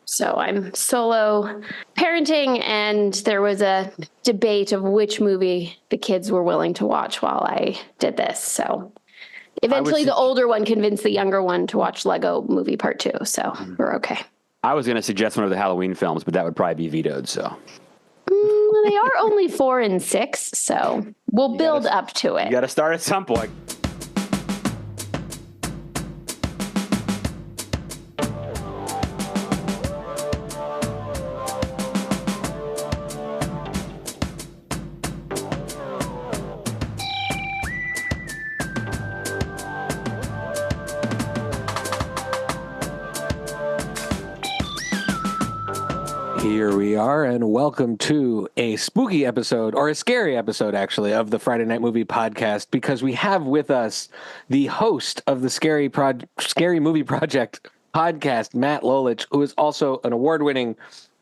So I'm solo parenting, and there was a debate of which movie the kids were willing to watch while I did this. So eventually the older one convinced the younger one to watch Lego Movie Part 2. So we're okay. I was going to suggest one of the Halloween films, but that would probably be vetoed. So they are only 4 and 6, so we'll build up to it. You got to start at some point. Here we are, and welcome to a spooky episode, or a scary episode, actually, of the Friday Night Movie Podcast, because we have with us the host of the Scary Movie Project podcast, Matt Lolich, who is also an award-winning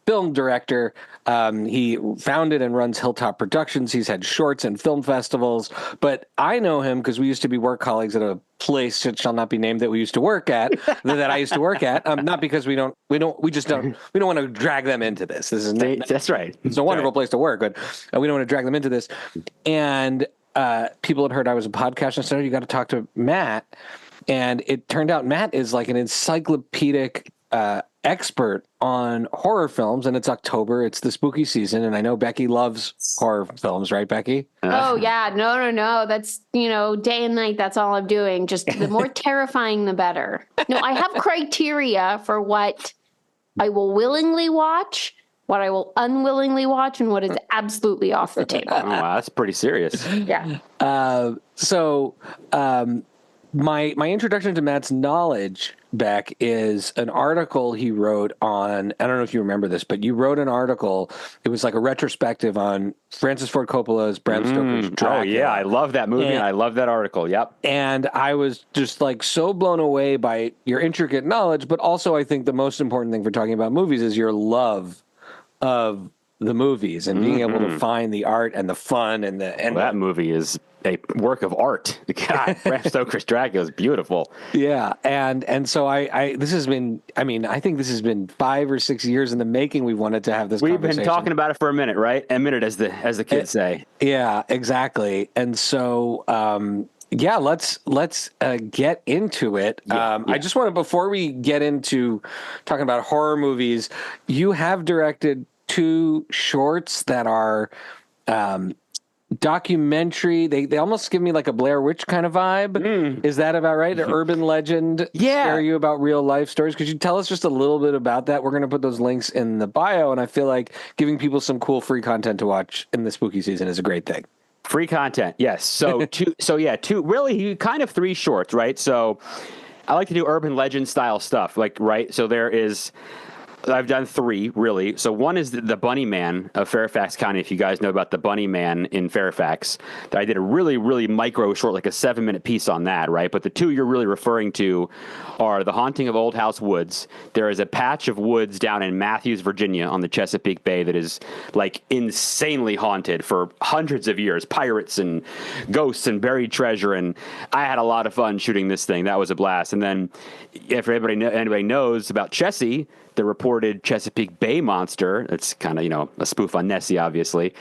film director. He founded and runs Hilltop Productions. He's had shorts and film festivals, but I know him because we used to be work colleagues at a place that shall not be named that we used to work at, that I used to work at. Not because we don't want to drag them into this. That's right. It's a wonderful place to work, but we don't want to drag them into this. And people had heard I was a podcast, and said, "You got to talk to Matt." And it turned out Matt is like an encyclopedic expert on horror films, and it's October. It's the spooky season, and I know Becky loves horror films, right, Becky? Oh, yeah. No. That's, day and night, that's all I'm doing. Just the more terrifying, the better. No, I have criteria for what I will willingly watch, what I will unwillingly watch, and what is absolutely off the table. Oh, wow, that's pretty serious. Yeah. My introduction to Matt's knowledge, Beck, is an article he wrote on, I don't know if you remember this, but you wrote an article. It was like a retrospective on Francis Ford Coppola's Bram Stoker's Dracula. Oh, yeah. I love that movie, and I love that article. Yep. And I was just like so blown away by your intricate knowledge, but also I think the most important thing for talking about movies is your love of the movies and being able to find the art and the fun and that movie is a work of art. God, Bram Stoker's Dracula is beautiful. Yeah, and so I this has been, I think this has been 5 or 6 years in the making. We've wanted to have this conversation. We've been talking about it for a minute, right? A minute, as the kids say. Yeah, exactly. And so let's get into it. I just want to, before we get into talking about horror movies, you have directed 2 shorts that are documentary. They almost give me like a Blair Witch kind of vibe. Is that about right? An urban legend. Yeah. Scare you about real life stories. Could you tell us just a little bit about that? We're going to put those links in the bio, and I feel like giving people some cool free content to watch in the spooky season is a great thing. Free content, yes. So two really kind of 3 shorts, right? So I like to do urban legend style stuff, right? So I've done 3, really. So one is the Bunny Man of Fairfax County. If you guys know about the Bunny Man in Fairfax, I did a really, really micro short, like a 7-minute piece on that, right? But the 2 you're really referring to are The Haunting of Old House Woods. There is a patch of woods down in Matthews, Virginia on the Chesapeake Bay that is like insanely haunted for hundreds of years. Pirates and ghosts and buried treasure. And I had a lot of fun shooting this thing. That was a blast. And then if anybody knows about Chessie, the reported Chesapeake Bay monster, it's kind of, a spoof on Nessie, obviously,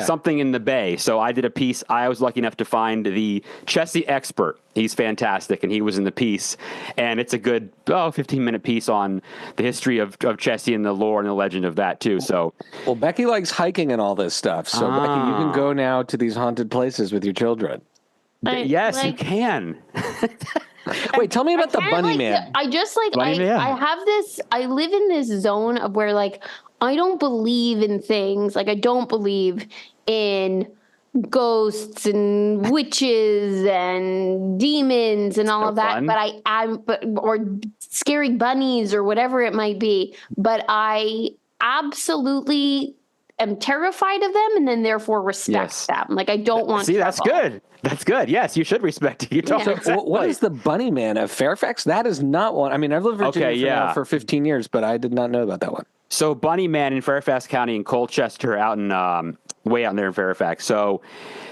something in the bay. So I did a piece. I was lucky enough to find the Chessie expert. He's fantastic, and he was in the piece. And it's a good 15-minute piece on the history of Chessie and the lore and the legend of that, too. So, well, Becky likes hiking and all this stuff. So, Becky, you can go now to these haunted places with your children. Yes, you can. Wait, tell me about the Bunny Man. I have this, I live in this zone of where I don't believe in things. I don't believe in ghosts and witches and demons and all of that. Fun. Or scary bunnies or whatever it might be. But I absolutely am terrified of them and then therefore respect them. I don't want to. See, that's good. That's good. Yes, you should respect it. What is the Bunny Man of Fairfax? That is not one. I've lived in Virginia for 15 years, but I did not know about that one. So Bunny Man in Fairfax County in Colchester out in way out there in Fairfax. So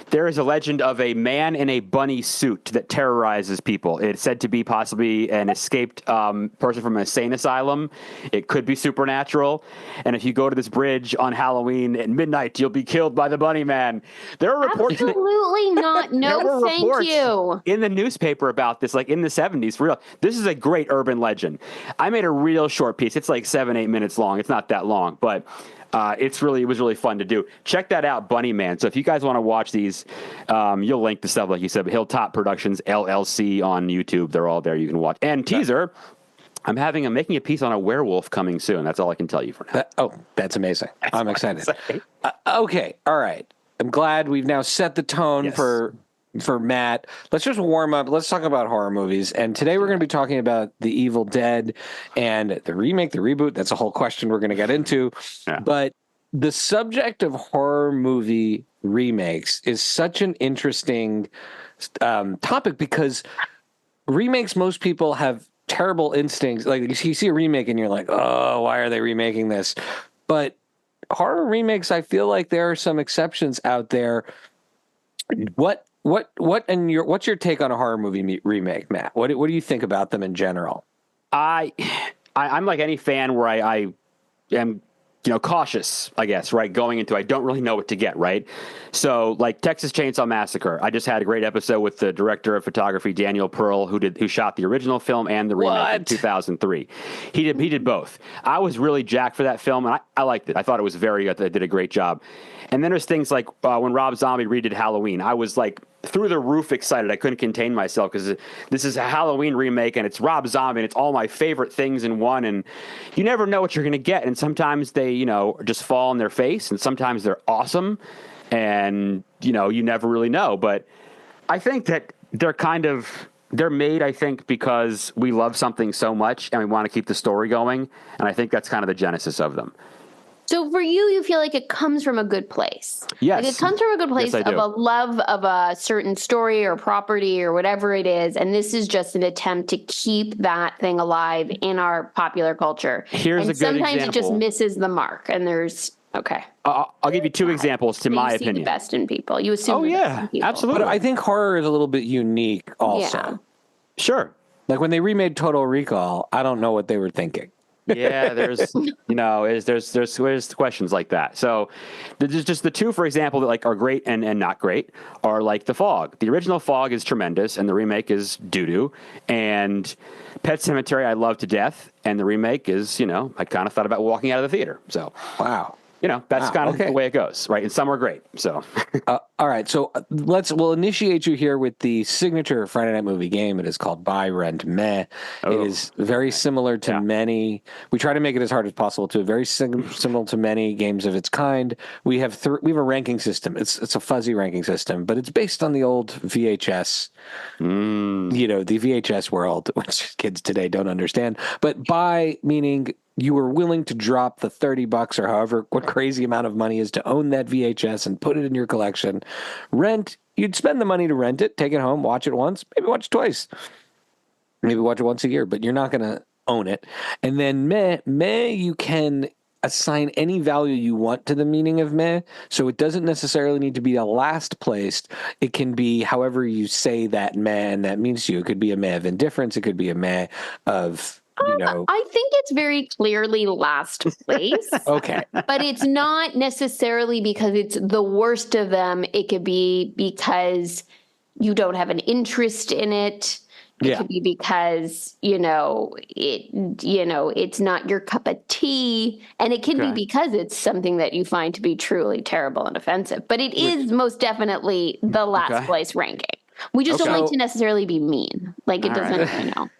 there is a legend of a man in a bunny suit that terrorizes people. It's said to be possibly an escaped person from an insane asylum. It could be supernatural. And if you go to this bridge on Halloween at midnight, you'll be killed by the bunny man. There are reports. Absolutely not. No, thank you. In the newspaper about this, like in the 70s, for real. This is a great urban legend. I made a real short piece. It's like 7-8 minutes long. It's not that long, but it was really fun to do. Check that out, Bunny Man. So if you guys want to watch these, you'll link the stuff, like you said, Hilltop Productions, LLC on YouTube. They're all there. You can watch. And teaser, I'm making a piece on a werewolf coming soon. That's all I can tell you for now. That's amazing. I'm excited. Okay. All right. I'm glad we've now set the tone for Matt. Let's just warm up. Let's talk about horror movies. And today we're going to be talking about The Evil Dead and the remake, the reboot. That's a whole question we're going to get into. Yeah. But the subject of horror movie remakes is such an interesting topic, because remakes, most people have terrible instincts. Like, you see a remake and you're like, oh, why are they remaking this? But horror remakes, I feel like there are some exceptions out there. What's your take on a horror movie remake, Matt? What do you think about them in general? I'm like any fan where I am, cautious, I guess, right? Going into, I don't really know what to get, right? So like Texas Chainsaw Massacre, I just had a great episode with the director of photography, Daniel Pearl, who shot the original film and the remake in 2003. He did both. I was really jacked for that film, and I liked it. I thought it was very good. They did a great job. And then there's things like when Rob Zombie redid Halloween, I was like through the roof excited. I couldn't contain myself, because this is a Halloween remake and it's Rob Zombie and it's all my favorite things in one. And you never know what you're going to get. And sometimes they, just fall on their face, and sometimes they're awesome, and, you never really know. But I think that they're made, I think, because we love something so much and we want to keep the story going. And I think that's kind of the genesis of them. So for you feel like it comes from a good place. Yes. Like it comes from a good place of a love of a certain story or property or whatever it is. And this is just an attempt to keep that thing alive in our popular culture. Here's a good example. Sometimes it just misses the mark. And there's, okay. I'll give you two examples, to my opinion. You see the best in people. You assume the best in people. Absolutely. But I think horror is a little bit unique also. Yeah. Sure. Like when they remade Total Recall, I don't know what they were thinking. Yeah, there's questions like that. So there's just the two, for example, that like are great and not great, are like The Fog. The original Fog is tremendous, and the remake is doo-doo. And Pet Sematary I love to death, and the remake is, I kind of thought about walking out of the theater. So wow. That's kind of the way it goes, right? And some are great. So, all right. So we'll initiate you here with the signature Friday Night Movie game. It is called Buy, Rent, Meh. It is very similar to many. We try to make it as hard as possible to very similar to many games of its kind. We have we have a ranking system. It's a fuzzy ranking system, but it's based on the old VHS. The VHS world, which kids today don't understand. But buy meaning you were willing to drop the $30 or however, what crazy amount of money is to own that VHS and put it in your collection. Rent, you'd spend the money to rent it, take it home, watch it once, maybe watch it twice. Maybe watch it once a year, but you're not going to own it. And then meh, you can assign any value you want to the meaning of meh. So it doesn't necessarily need to be the last placed. It can be however you say that meh and that means to you. It could be a meh of indifference. It could be a meh of... I think it's very clearly last place. Okay. But it's not necessarily because it's the worst of them. It could be because you don't have an interest in it. It could be because, it's not your cup of tea. And it can be because it's something that you find to be truly terrible and offensive. But it is most definitely the last place ranking. We just don't like to necessarily be mean. Like it doesn't,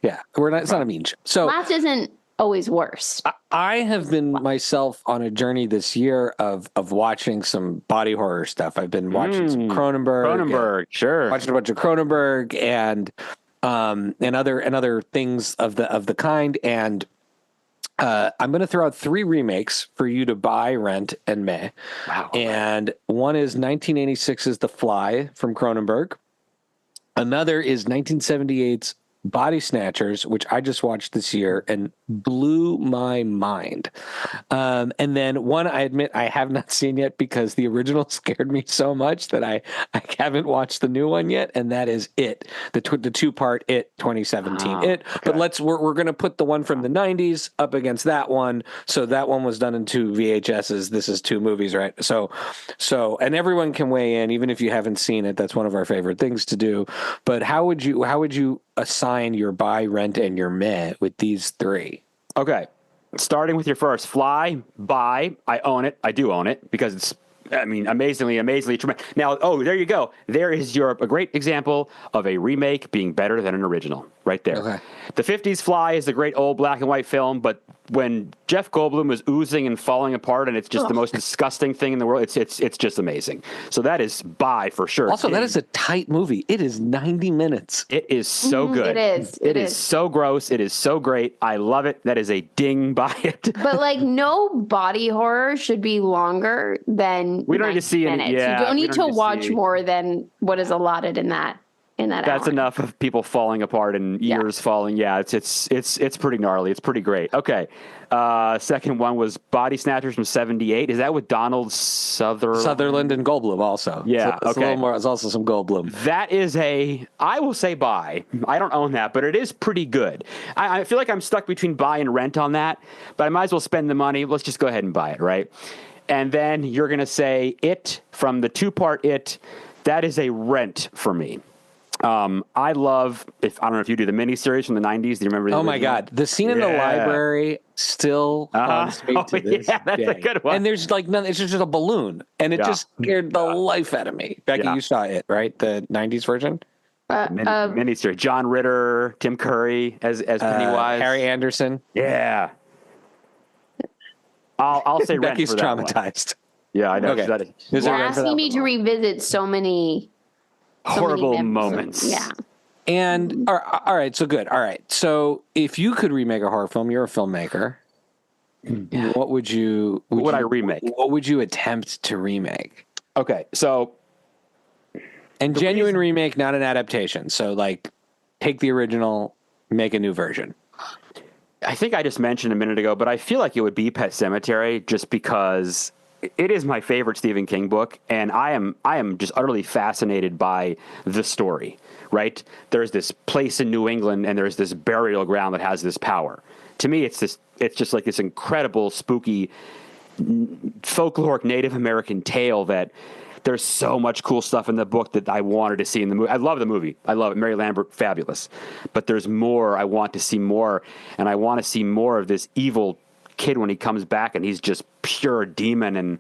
Yeah, it's not a mean show. So last isn't always worse. I have been myself on a journey this year of watching some body horror stuff. I've been watching some Cronenberg. Sure. Watching a bunch of Cronenberg and other things of the kind. And I'm going to throw out 3 remakes for you to buy, rent, and meh. Wow. And one is 1986's The Fly from Cronenberg. Another is 1978's Body Snatchers, which I just watched this year and blew my mind. And then one I admit I have not seen yet because the original scared me so much that I haven't watched the new one yet, and that is It, the two-part It 2017 It. Okay. But we're going to put the one from the 90s up against that one. So that one was done in 2 VHSs. This is 2 movies, right? So and everyone can weigh in even if you haven't seen it. That's one of our favorite things to do. But how would you assign your buy, rent, and your meh with these 3? Okay. Starting with your first, Fly, buy. I own it. I do own it because it's, amazingly tremendous. Now, there you go. There is a great example of a remake being better than an original right there. Okay. The 50s Fly is a great old black and white film, but when Jeff Goldblum is oozing and falling apart and it's just the most disgusting thing in the world, it's just amazing. So that is buy for sure. Also, that is a tight movie. It is 90 minutes. It is so good. It is. It is so gross. It is so great. I love it. That is a ding, buy it. But no body horror should be longer than We don't need to see any. minutes. Yeah, you don't we need to watch more than what is allotted in that. That's hour. enough of people falling apart and ears falling. Yeah, it's pretty gnarly. It's pretty great. Okay. Second one was Body Snatchers from '78. Is that with Donald Sutherland and Goldblum also. Yeah. So it's a little more. It's also some Goldblum. That is I will say buy. I don't own that, but it is pretty good. I feel like I'm stuck between buy and rent on that, but I might as well spend the money. Let's just go ahead and buy it, right? And then you're going to say It from the 2-part It. That is a rent for me. I love, I don't know if you do the miniseries from the 90s. Do you remember? Oh my God. The scene in the library still haunts me to this that's day. a good one. And there's nothing, it's just a balloon. And it just scared the life out of me. Becky, you saw it, right? The 90s version? Miniseries. John Ritter, Tim Curry as Pennywise. Harry Anderson. Yeah. I'll say rent Becky's for that traumatized. one. Yeah, I know. Okay. You're asking me to revisit so many horrible moments. Yeah. And all right, so good. All right, so if you could remake a horror film, you're a filmmaker. What would you? Would I remake? What would you attempt to remake? Okay, so genuine remake, not an adaptation. So take the original, make a new version. I think I just mentioned a minute ago, but I feel like it would be Pet Sematary just because it is my favorite Stephen King book, and I am just utterly fascinated by the story, right? There's this place in New England, and there's this burial ground that has this power. To me, it's just like this incredible, spooky, folkloric Native American tale that there's so much cool stuff in the book that I wanted to see in the movie. I love the movie. I love it. Mary Lambert, fabulous. But there's more. I want to see more, and I want to see more of this evil kid when he comes back and he's just pure demon and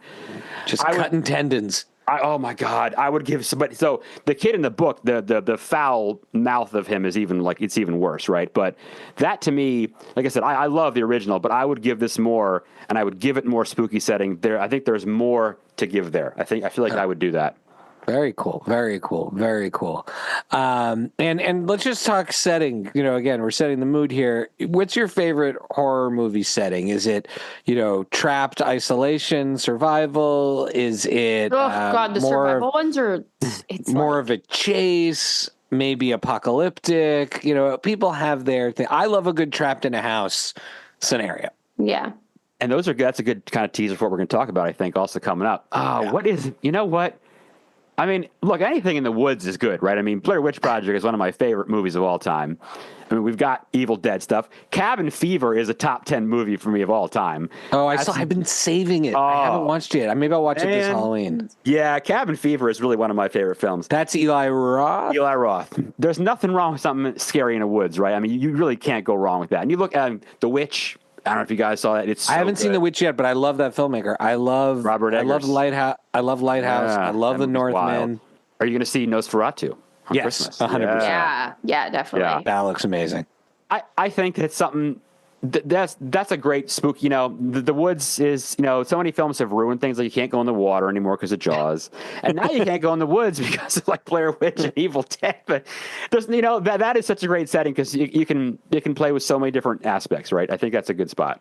just cutting tendons. Oh my God. I would give somebody, so the kid in the book, the foul mouth of him is even it's even worse. Right. But that to me, like I said, I love the original, but I would give this more, and I would give it more spooky setting there. I think there's more to give there. I feel like I would do that. Very cool. Very cool. Very cool. And let's just talk setting. Again, we're setting the mood here. What's your favorite horror movie setting? Is it, trapped, isolation, survival? Is it the survival ones are more of a chase, maybe apocalyptic? People have their thing. I love a good trapped in a house scenario. Yeah. And that's a good kind of teaser for what we're going to talk about, I think, also coming up. What? I mean, look, anything in the woods is good, right? I mean, Blair Witch Project is one of my favorite movies of all time. I mean, we've got Evil Dead stuff. Cabin Fever is a top 10 movie for me of all time. Oh, I've been saving it. I haven't watched it yet. Maybe I'll watch it this Halloween. Yeah, Cabin Fever is really one of my favorite films. That's Eli Roth? Eli Roth. There's nothing wrong with something scary in the woods, right? I mean, you really can't go wrong with that. And you look at The Witch. I don't know if you guys saw that. I haven't seen The Witch yet, but I love that filmmaker. I love Robert Eggers. I love Lighthouse. I love The Northman. Are you going to see Nosferatu on Christmas? 100%. Yeah, definitely. Yeah. That looks amazing. I think that's something that's a great spook. The woods is, so many films have ruined things. Like you can't go in the water anymore because of Jaws, and now you can't go in the woods because of Blair Witch and Evil Dead. But there's, that is such a great setting because you can play with so many different aspects, right? I think that's a good spot.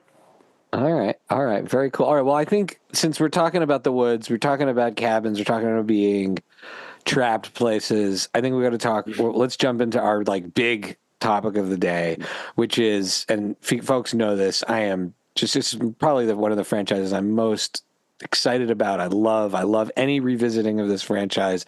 All right, very cool. All right, well, I think since we're talking about the woods, we're talking about cabins, we're talking about being trapped places, I think we got to talk. Let's jump into our big topic of the day, which is, and folks know this, this is probably one of the franchises I'm most excited about. I love any revisiting of this franchise,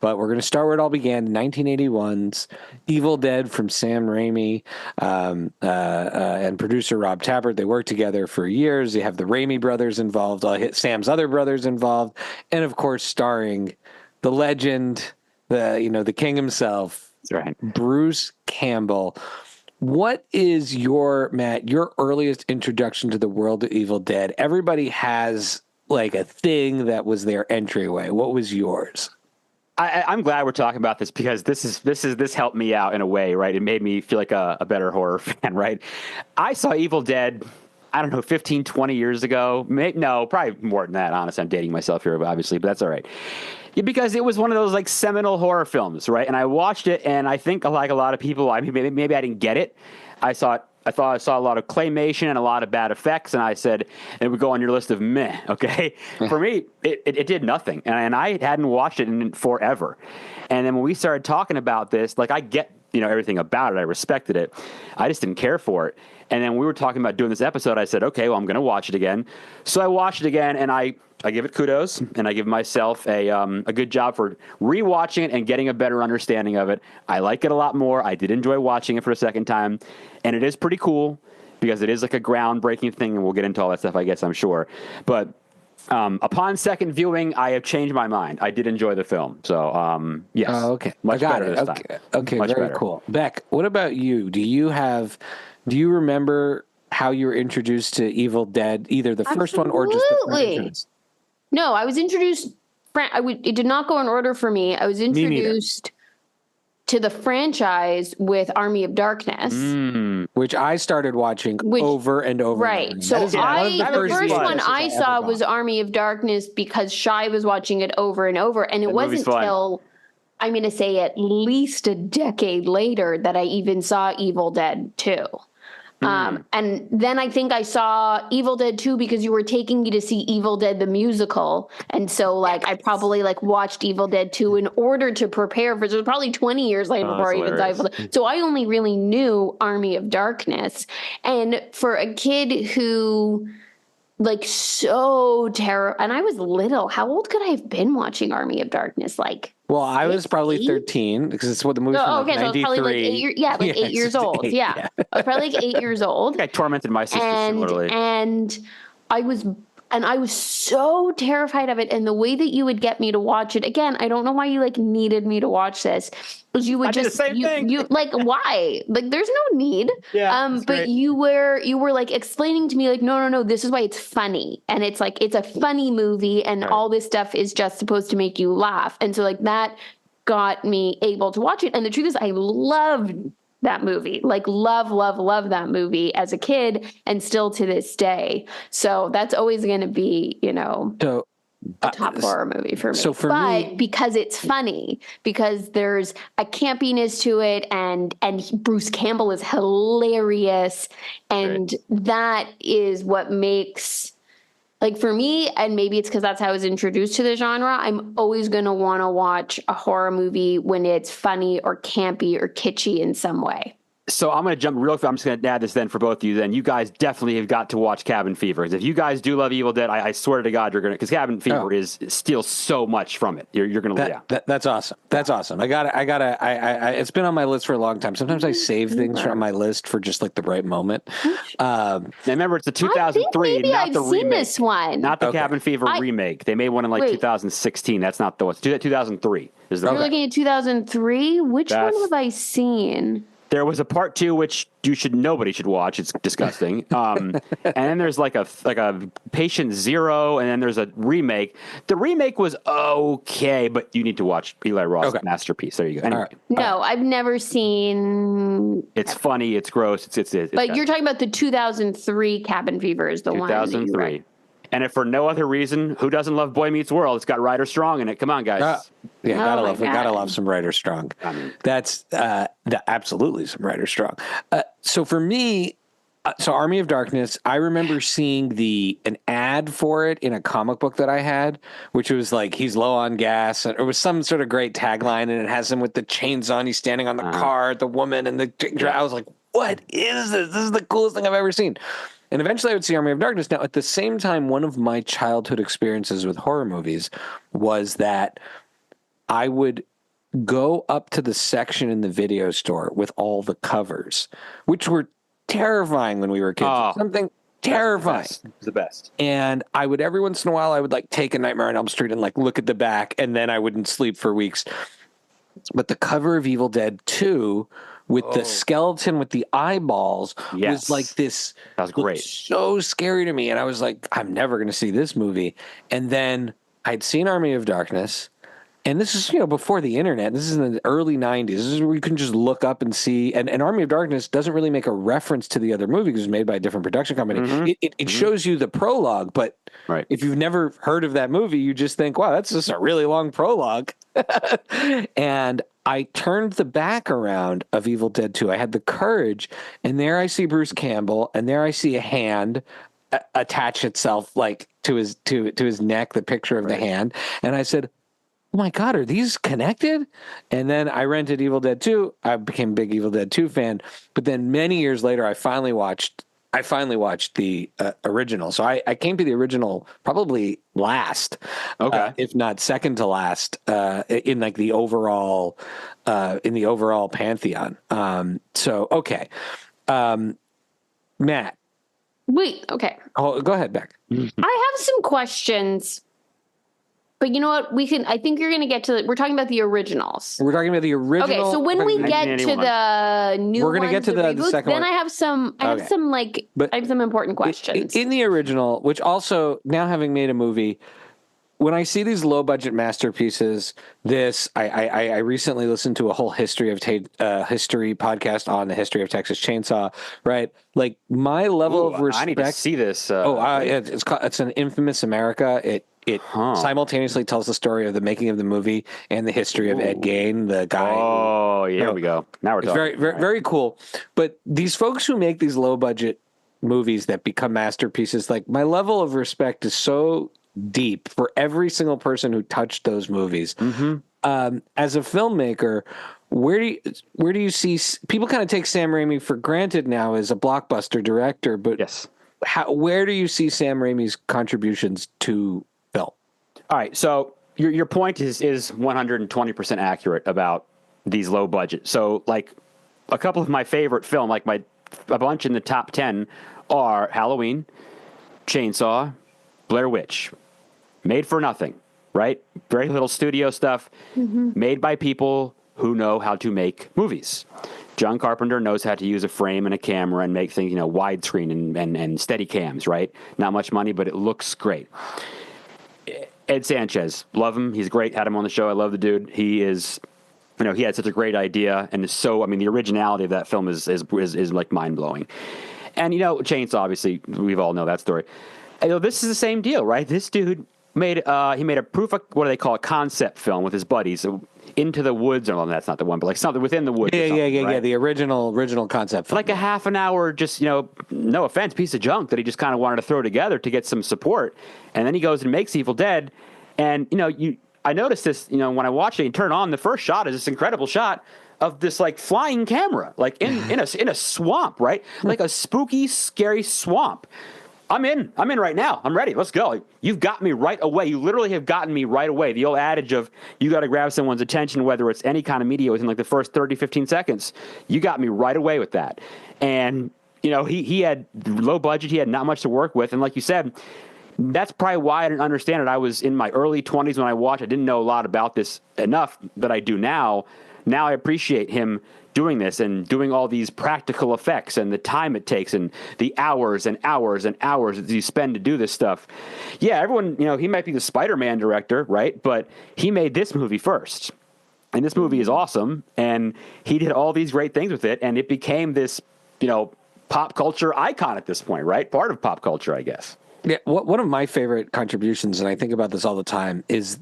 but we're going to start where it all began, 1981's Evil Dead from Sam Raimi and producer Rob Tappert. They worked together for years. You have the Raimi brothers involved, Sam's other brothers involved, and of course starring the legend, the king himself, That's right, Bruce Campbell. What is your earliest introduction to the world of Evil Dead? Everybody has like a thing that was their entryway. What was yours? I'm glad we're talking about this because this helped me out in a way, right? It made me feel like a better horror fan, right? I saw Evil Dead, I don't know, 15, 20 years ago. No, probably more than that. Honestly, I'm dating myself here, obviously, but that's all right. Yeah, because it was one of those like seminal horror films, right? And I watched it, and I think like a lot of people, maybe I didn't get it. I thought I saw a lot of claymation and a lot of bad effects, and I said, it would go on your list of meh, okay? For me, it did nothing, and I hadn't watched it in forever. And then when we started talking about this, like I get, everything about it, I respected it, I just didn't care for it. And then we were talking about doing this episode, I said, okay, well, I'm going to watch it again. So I watched it again, and I give it kudos, and I give myself a good job for rewatching it and getting a better understanding of it. I like it a lot more. I did enjoy watching it for a second time, and it is pretty cool because it is like a groundbreaking thing, and we'll get into all that stuff, I guess, I'm sure. But upon second viewing, I have changed my mind. I did enjoy the film, so yes. Oh, okay. Much better this time. time. Okay, Much very better. cool. Beck, what about you? Do you remember how you were introduced to Evil Dead, either the first one or just the franchise? No, I was introduced. It did not go in order for me. I was introduced to the franchise with Army of Darkness, which I started watching over and over. Right. And over. So the first one I saw was Army of Darkness because Shai was watching it over and over, and it wasn't until I'm going to say at least a decade later that I even saw Evil Dead 2. And then I think I saw Evil Dead 2 because you were taking me to see Evil Dead the musical. And so I probably watched Evil Dead 2 in order to prepare for it. So it was probably 20 years later before I even saw Evil Dead. So I only really knew Army of Darkness. And for a kid who so terrible, and I was little, how old could I have been watching Army of Darkness? Well, I was probably 13 because it's what the movie was okay, 93. So I was probably 8 years, 8 years old. Yeah. I was probably 8 years old. I tormented my sister similarly. And I was so terrified of it. And the way that you would get me to watch it, again, I don't know why you needed me to watch this, was you would just you why? There's no need. Yeah. But great. you were explaining to me no, this is why it's funny. And it's it's a funny movie and all this stuff is just supposed to make you laugh. And so that got me able to watch it. And the truth is I loved that movie, love that movie as a kid and still to this day. So that's always going to be, a top horror movie for me. So but because it's funny, because there's a campiness to it and Bruce Campbell is hilarious. And that is what makes, for me, and maybe it's because that's how I was introduced to the genre, I'm always going to want to watch a horror movie when it's funny or campy or kitschy in some way. So I'm going to jump real quick. I'm just going to add this then for both of you. Then you guys definitely have got to watch Cabin Fever. If you guys do love Evil Dead, I swear to God, you're going to, because Cabin Fever steals so much from it. You're going to, That's awesome. That's awesome. It's been on my list for a long time. Sometimes I save things from my list for just the right moment. Remember, it's the 2003, not I've the remake. Seen this one. Not the Cabin Fever remake. They made one in 2016. That's not the one. It's 2003. You're looking at 2003? Which one have I seen? There was a part 2, which nobody should watch. It's disgusting. And then there's a Patient Zero, and then there's a remake. The remake was okay, but you need to watch Eli Roth's masterpiece. There you go. Anyway, no, I've never seen. It's funny. It's gross. It's but you're talking about the 2003 Cabin Fever is the 2003. one. 2003. And if for no other reason, who doesn't love Boy Meets World? It's got Ryder Strong in it. Come on, guys. Gotta love some Ryder Strong. That's absolutely some Ryder Strong. So for me, So Army of Darkness, I remember seeing an ad for it in a comic book that I had, which was like, he's low on gas, and it was some sort of great tagline, and it has him with the chains on. He's standing on the car, the woman, and I was like, what is this? This is the coolest thing I've ever seen. And eventually I would see Army of Darkness. Now, at the same time, one of my childhood experiences with horror movies was that I would go up to the section in the video store with all the covers, which were terrifying when we were kids. Something terrifying. The best. And I would, every once in a while, I would like take a Nightmare on Elm Street and like look at the back, and then I wouldn't sleep for weeks. But the cover of Evil Dead 2 with the skeleton with the eyeballs was like this. That was great. So scary to me. And I was like, I'm never going to see this movie. And then I'd seen Army of Darkness. And this is, before the internet. This is in the early 90s. This is where you can just look up and see. And Army of Darkness doesn't really make a reference to the other movie because it was made by a different production company. Mm-hmm. It shows you the prologue, but if you've never heard of that movie, you just think, wow, that's just a really long prologue. And I turned the back around of Evil Dead 2. I had the courage, and there I see Bruce Campbell, and there I see a hand attach itself like to his neck, the picture of the hand. And I said, oh my God, are these connected? And then I rented Evil Dead 2. I became a big Evil Dead 2 fan. But then many years later, I finally watched the original. So I came to the original probably last, if not second to last, in like the overall pantheon. Okay. Matt. Wait, okay. Oh, go ahead, Beck. I have some questions. But you know what? I think you're going to get to we're talking about the originals. We're talking about the original. Okay, so when we get to the new we're going to get to the second then one. I have some important questions. In the original, which also, now having made a movie, when I see these low budget masterpieces, I recently listened to a whole history podcast on the history of Texas Chainsaw, right? Like my level of respect. I need to see this. It's an Infamous America. It simultaneously tells the story of the making of the movie and the history of Ed Gein, the guy. Oh, here we go. Now we're talking. Very, very, very cool. But these folks who make these low budget movies that become masterpieces, like my level of respect is so deep for every single person who touched those movies. Mm-hmm. As a filmmaker, where do you see people kind of take Sam Raimi for granted now as a blockbuster director? But yes, where do you see Sam Raimi's contributions to film? All right, so your point is 120% accurate about these low budget. So like a couple of my favorite film, like a bunch in the top 10 are Halloween, Chainsaw, Blair Witch. Made for nothing, right? Very little studio stuff, made by people who know how to make movies. John Carpenter knows how to use a frame and a camera and make things, widescreen and steady cams, right? Not much money, but it looks great. Ed Sanchez, love him. He's great. Had him on the show. I love the dude. He is, he had such a great idea. And the originality of that film is like mind blowing. And, Chainsaw, obviously, we've all know that story. This is the same deal, right? This dude made a proof of, what do they call, a concept film with his buddies, Into the Woods, or that's not the one, but like something within the woods. Yeah. The original concept film. Like a half an hour, just, no offense, piece of junk that he just kind of wanted to throw together to get some support. And then he goes and makes Evil Dead. And, I noticed this, when I watched it and turn on, the first shot is this incredible shot of this like flying camera, like in a swamp, right? Like a spooky, scary swamp. I'm in right now. I'm ready. Let's go. You've got me right away. You literally have gotten me right away. The old adage of you got to grab someone's attention, whether it's any kind of media, within like the first 30, 15 seconds. You got me right away with that. And, he had low budget. He had not much to work with. And like you said, that's probably why I didn't understand it. I was in my early 20s when I watched. I didn't know a lot about this enough that I do now. Now I appreciate him doing this and doing all these practical effects and the time it takes and the hours and hours and hours that you spend to do this stuff. Yeah, everyone, he might be the Spider-Man director, right? But he made this movie first. And this movie is awesome. And he did all these great things with it. And it became this, pop culture icon at this point, right? Part of pop culture, I guess. Yeah, one of my favorite contributions, and I think about this all the time, is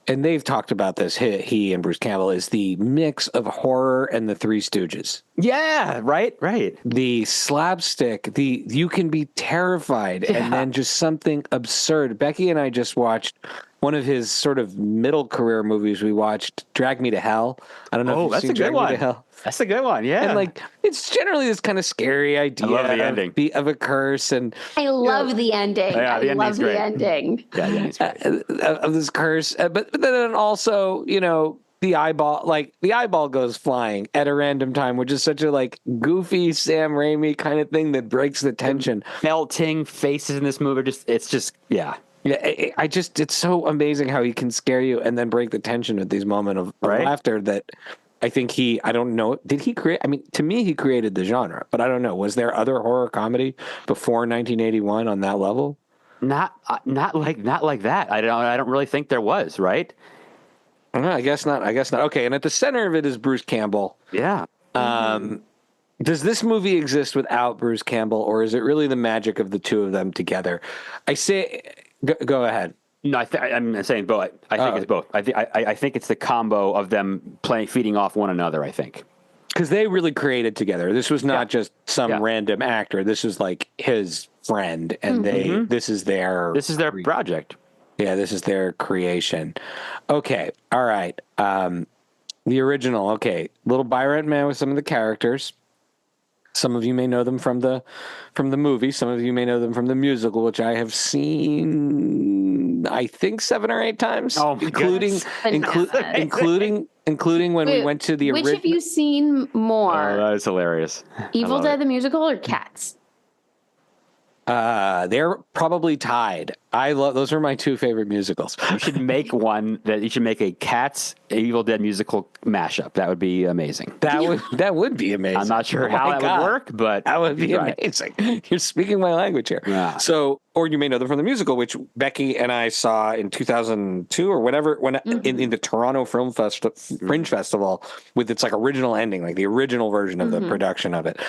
and they've talked about this, he and Bruce Campbell, is the mix of horror and the Three Stooges. Yeah, right. The slapstick, you can be terrified, and then just something absurd. Becky and I just watched one of his sort of middle career movies. We watched Drag Me to Hell. I don't know if you've that's seen a good Drag one. Me to Hell. That's a good one. Yeah, And like, it's generally this kind of scary idea love the ending. of a curse, and I love the ending. Yeah, I love the ending. Yeah, the ending's great. of this curse. But then also, the eyeball goes flying at a random time, which is such a like goofy Sam Raimi kind of thing that breaks the tension. Melting faces in this movie, it's just Yeah, it's so amazing how he can scare you and then break the tension at these moments of laughter that I think I don't know, did he create, I mean, to me, he created the genre, but I don't know, was there other horror comedy before 1981 on that level? Not like that. I don't really think there was, right? I guess not. Okay, and at the center of it is Bruce Campbell. Yeah. Does this movie exist without Bruce Campbell, or is it really the magic of the two of them together? I say, go ahead. No, I'm saying both. I think it's both. I think it's the combo of them feeding off one another. I think because they really created together. This was not just some random actor. This was like his friend, and this is their project. Yeah, this is their creation. Okay, all right. The original. Okay, little Byron Man with some of the characters. Some of you may know them from the movie. Some of you may know them from the musical, which I have seen, I think 7 or 8 times. Oh, including when we went to the original. Which have you seen more? Oh, that is hilarious. Evil Dead the musical or Cats? They're probably tied. Those are my 2 favorite musicals. You should make a Cats Evil Dead musical mashup. That would be amazing. That would be amazing. I'm not sure how that would work, but that would be amazing. You're speaking my language here. Yeah. So, or you may know them from the musical, which Becky and I saw in 2002 or whatever, in the Toronto Fringe Festival with its like original ending, like the original version of the production of it.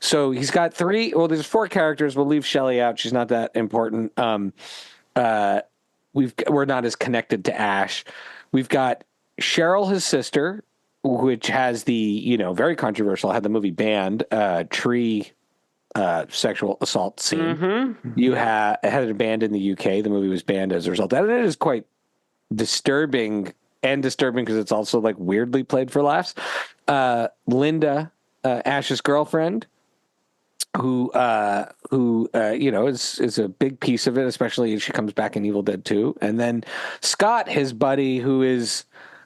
So he's got 3. Well, there's 4 characters. We'll leave Shelley out. She's not that important. We're not as connected to Ash. We've got Cheryl, his sister, which has the very controversial, had the movie banned, tree sexual assault scene. Had it banned in the UK. The movie was banned as a result. And it is quite disturbing because it's also like weirdly played for laughs. Linda, Ash's girlfriend, who is a big piece of it, especially if she comes back in Evil Dead 2. And then Scott, his buddy, who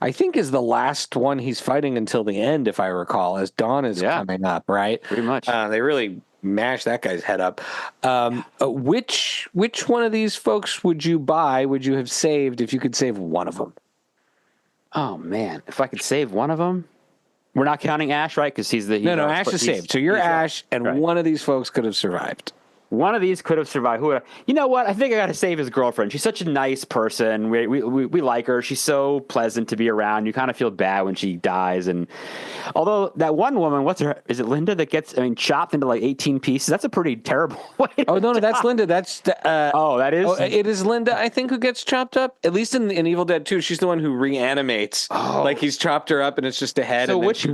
I think is the last one he's fighting until the end, if I recall, as Dawn is coming up, right? Pretty much. They really mash that guy's head up. Which one of these folks would you have saved if you could save one of them? Oh man, if I could save one of them. We're not counting Ash, right? Because he's the no. Ash is saved. So you're Ash, and one of these folks could have survived. One of these could have survived. You know what? I think I got to save his girlfriend. She's such a nice person. We like her. She's so pleasant to be around. You kind of feel bad when she dies. And although that one woman, is it Linda that gets chopped into like 18 pieces? That's a pretty terrible way. No, that's Linda. That's that is. It is Linda, I think, who gets chopped up. At least in Evil Dead 2, she's the one who reanimates. Like he's chopped her up, and it's just a head. So which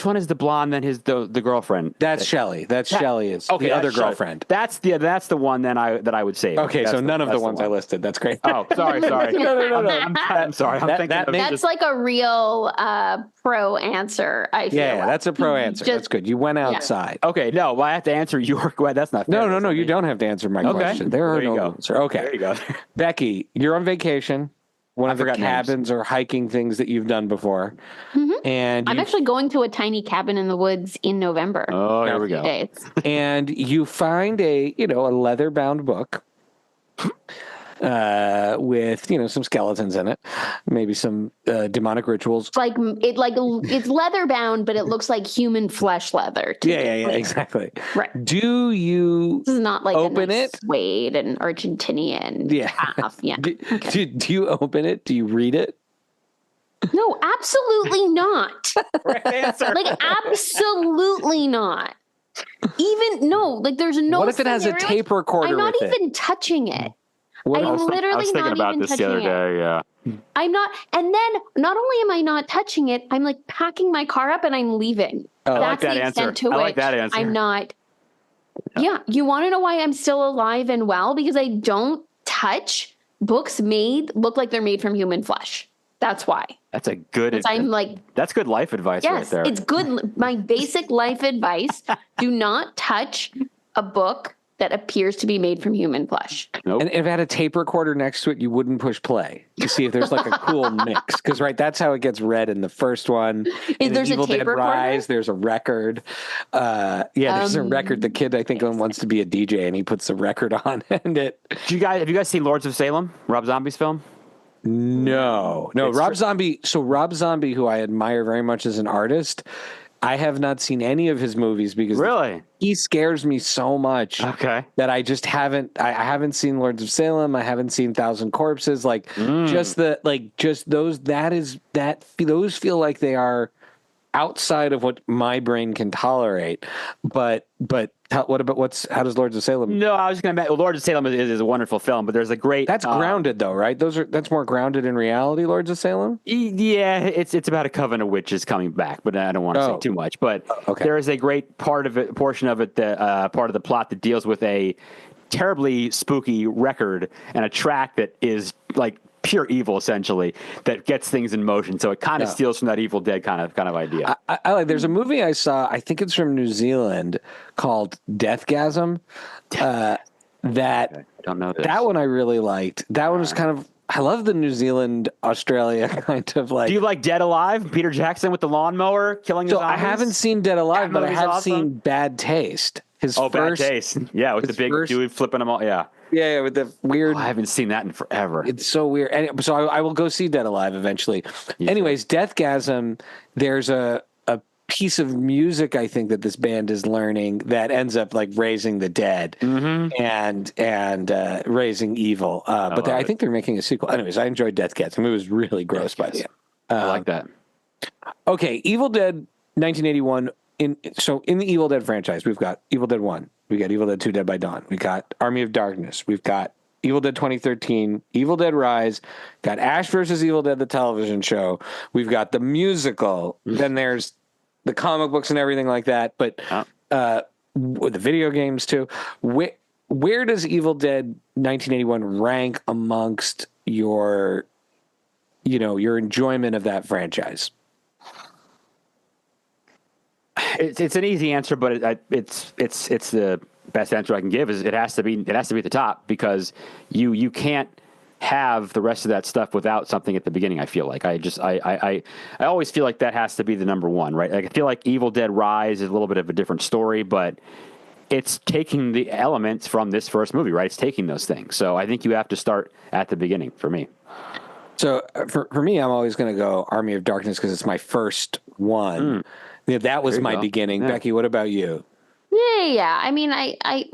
one is the blonde? Then the girlfriend. That's Shelley. Shelley is the other girlfriend. That's the one that I would save. Okay, so none of the ones I listed. That's great. Oh, sorry. No. I'm sorry. That's like a real pro answer. I feel yeah, that's a pro answer. That's good. You went outside. Yeah. Okay, no, well, I have to answer your. Well, that's not fair. No. You don't have to answer my question. There you go. Okay, there you go. Becky, you're on vacation. One of the cabins or hiking things that you've done before. And I'm actually going to a tiny cabin in the woods in November. Oh, here we go. Days. And you find a leather bound book with some skeletons in it, maybe some demonic rituals. It's leather bound, but it looks like human flesh leather. Yeah, exactly. Right. Do you? This is not like open a nice it? suede and Argentinian. Half. Yeah. Do you open it? Do you read it? No, absolutely not. Correct answer. Absolutely not. There's no. What if it has a tape recorder? I'm not with even touching it. I'm I was literally thinking not about even this the touching other it. day. Yeah. I'm not, and then not only am I not touching it, I'm like packing my car up and I'm leaving. I like That's that the answer. extent to I which like that answer. I'm not. Yeah, you want to know why I'm still alive and well? Because I don't touch books look like they're made from human flesh. That's why. That's a good. I'm like, that's good life advice right yes, there. it's good. My basic life advice: do not touch a book that appears to be made from human flesh. Nope. And if it had a tape recorder next to it, you wouldn't push play to see if there's like a cool mix. Because that's how it gets read in the first one. In There's a Evil tape Dead recorder? Rise, there's a record. There's a record. The kid, I think, wants to be a DJ, and he puts the record on. And it. Have you guys seen Lords of Salem? Rob Zombie's film? No. Rob Zombie. So Rob Zombie, who I admire very much as an artist, I have not seen any of his movies because Really? he scares me so much. Okay. That I just haven't. I haven't seen Lords of Salem. I haven't seen Thousand Corpses. Just those. Those feel like they are outside of what my brain can tolerate. But what about how does Lords of Salem? No, I was going to. Lords of Salem is a wonderful film, but there's a great. That's grounded though, right? That's more grounded in reality. Lords of Salem. Yeah, it's about a coven of witches coming back, but I don't want to say too much. But there is a great portion of it, part of the plot that deals with a terribly spooky record and a track that is like pure evil, essentially, that gets things in motion. So it kind of steals from that Evil Dead kind of idea. I like. There's a movie I saw. I think it's from New Zealand called Deathgasm. I don't know this. That one I really liked. That one was kind of. I love the New Zealand Australia kind of like. Do you like Dead Alive? Peter Jackson with the lawnmower killing the zombies? I haven't seen Dead Alive, but I have awesome. seen Bad Taste. Bad Taste. Yeah, with the big dude flipping them all. Yeah. Yeah, with the weird. I haven't seen that in forever. It's so weird. And so I will go see Dead Alive eventually. Anyways, Deathgasm, there's a piece of music I think that this band is learning that ends up like raising the dead and raising evil. But I think they're making a sequel. Anyways, I enjoyed Deathgasm. It was really gross by the end. I like that. Okay, Evil Dead 1981. In the Evil Dead franchise, we've got Evil Dead 1. We got Evil Dead 2 Dead by Dawn. We got Army of Darkness. We've got Evil Dead 2013, Evil Dead Rise, got Ash versus Evil Dead, the television show. We've got the musical. Then there's the comic books and everything like that. But with the video games too. Where does Evil Dead 1981 rank amongst your enjoyment of that franchise? It's an easy answer, but it's the best answer I can give. Is it has to be at the top, because you can't have the rest of that stuff without something at the beginning. I feel like I always feel like that has to be the number one, right? Like I feel like Evil Dead Rise is a little bit of a different story, but it's taking the elements from this first movie, right? It's taking those things. So I think you have to start at the beginning for me. So for me, I'm always going to go Army of Darkness because it's my first one. Yeah, that was my beginning. Yeah. Becky, what about you? Yeah. I mean, I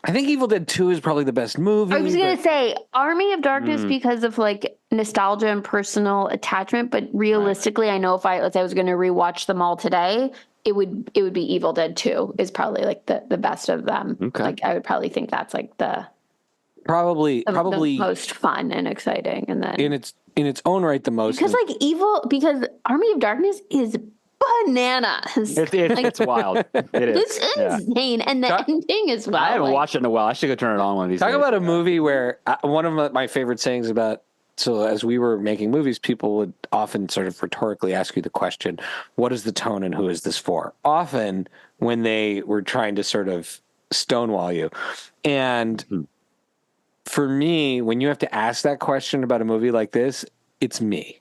think Evil Dead 2 is probably the best movie. I was going to say Army of Darkness because of like nostalgia and personal attachment, but realistically, I know if I was going to rewatch them all today, it would be Evil Dead 2 is probably like the best of them. Okay. Like I would probably think that's like the most fun and exciting, and then in its own right the most, because Army of Darkness is bananas. It's wild. It is. It's insane, and the ending as well. I haven't watched it in a while. I should go turn it on one of these days. Talk about a movie where one of my favorite sayings about. So as we were making movies, people would often sort of rhetorically ask you the question, what is the tone and who is this for? Often when they were trying to sort of stonewall you. And for me, when you have to ask that question about a movie like this, it's me.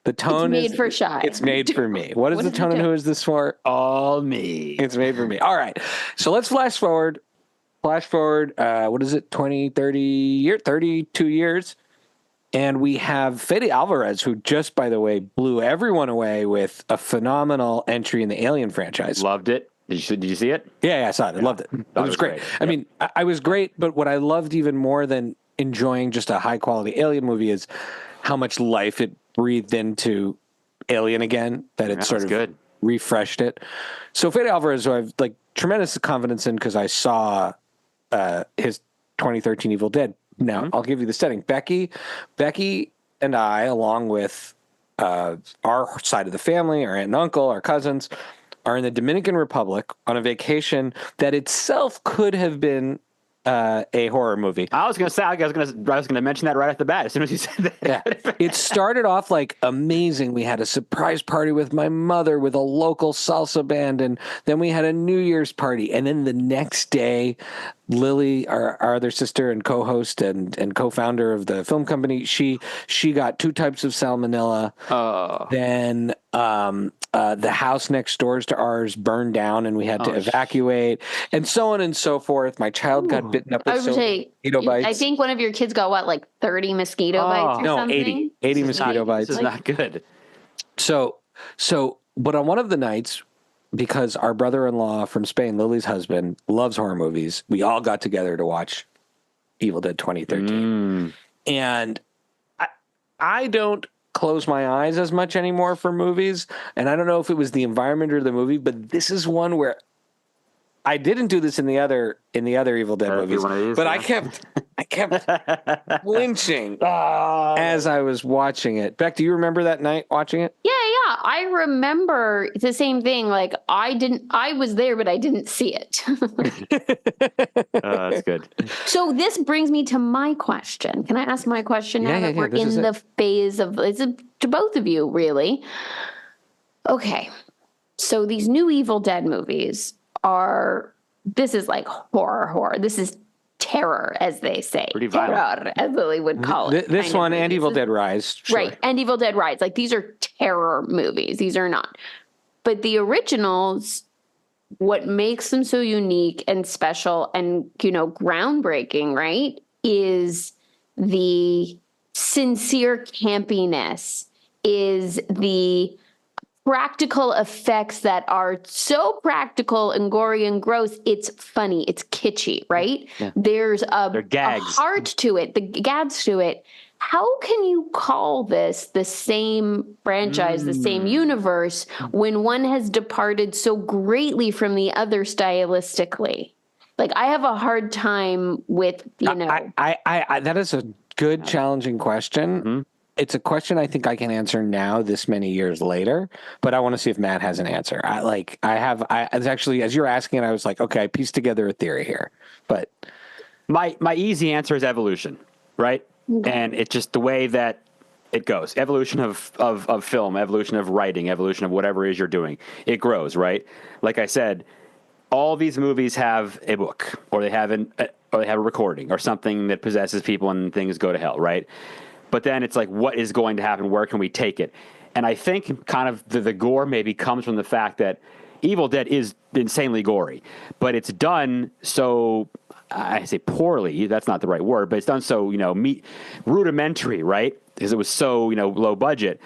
The tone it's made for Shy. It's made for me. What is the tone and who is this for? All me. It's made for me. All right. So let's flash forward. What is it? 32 years. And we have Fede Alvarez, who just, by the way, blew everyone away with a phenomenal entry in the Alien franchise. Loved it. Did you see it? Yeah, I saw it. I loved it. It was great. I mean, I was great, but what I loved even more than enjoying just a high-quality Alien movie is how much life it breathed into Alien again, that it sort of refreshed it. So Fede Alvarez, who I've like tremendous confidence in because I saw his 2013 Evil Dead, Now, I'll give you the setting. Becky and I, along with our side of the family, our aunt and uncle, our cousins, are in the Dominican Republic on a vacation that itself could have been a horror movie. I was gonna mention that right off the bat as soon as you said that. Yeah. It started off like amazing. We had a surprise party with my mother with a local salsa band, and then we had a New Year's party. And then the next day, Lily, our other sister and co-host and co-founder of the film company, she got 2 types of salmonella. Then the house next doors to ours burned down, and we had to evacuate, and so on and so forth. My child got bitten up with mosquito bites. I think one of your kids got what, like 30 mosquito bites or something? 80 mosquito bites. This is not good. So, but on one of the nights, because our brother-in-law from Spain, Lily's husband, loves horror movies, we all got together to watch Evil Dead 2013. And I don't close my eyes as much anymore for movies, and I don't know if it was the environment or the movie, but this is one where I didn't do this in the other Evil Dead movies, but I kept flinching as I was watching it. Beck, do you remember that night watching it? Yeah. I remember the same thing. Like I was there, but I didn't see it. That's good. So this brings me to my question. Can I ask my question now that we're in the phase of, it's to both of you, really? Okay. So these new Evil Dead movies this is like horror. This is terror, as they say. Pretty violent. Terror, as Lily would call it. This one and Evil Dead Rise. Sure. Right, and Evil Dead Rise. Like, these are terror movies. These are not. But the originals, what makes them so unique and special and, groundbreaking, right, is the sincere campiness, is the practical effects that are so practical and gory and gross. It's funny. It's kitschy, right? Yeah. There's a heart to it, the gags to it. How can you call this the same franchise, the same universe, when one has departed so greatly from the other stylistically? Like, I have a hard time with, I that is a good, challenging question. Mm-hmm. It's a question I think I can answer now, this many years later, but I want to see if Matt has an answer. It's actually, as you're asking it, I was like, okay, I pieced together a theory here, but my easy answer is evolution, right? Okay. And it's just the way that it goes. Evolution of film, evolution of writing, evolution of whatever it is you're doing. It grows, right? Like I said, all these movies have a book, or they have a recording, or something that possesses people and things go to hell, right? But then it's like, what is going to happen? Where can we take it? And I think kind of the gore maybe comes from the fact that Evil Dead is insanely gory, but it's done so, I say poorly, that's not the right word, but it's done so, rudimentary, right? Because it was so, low budget.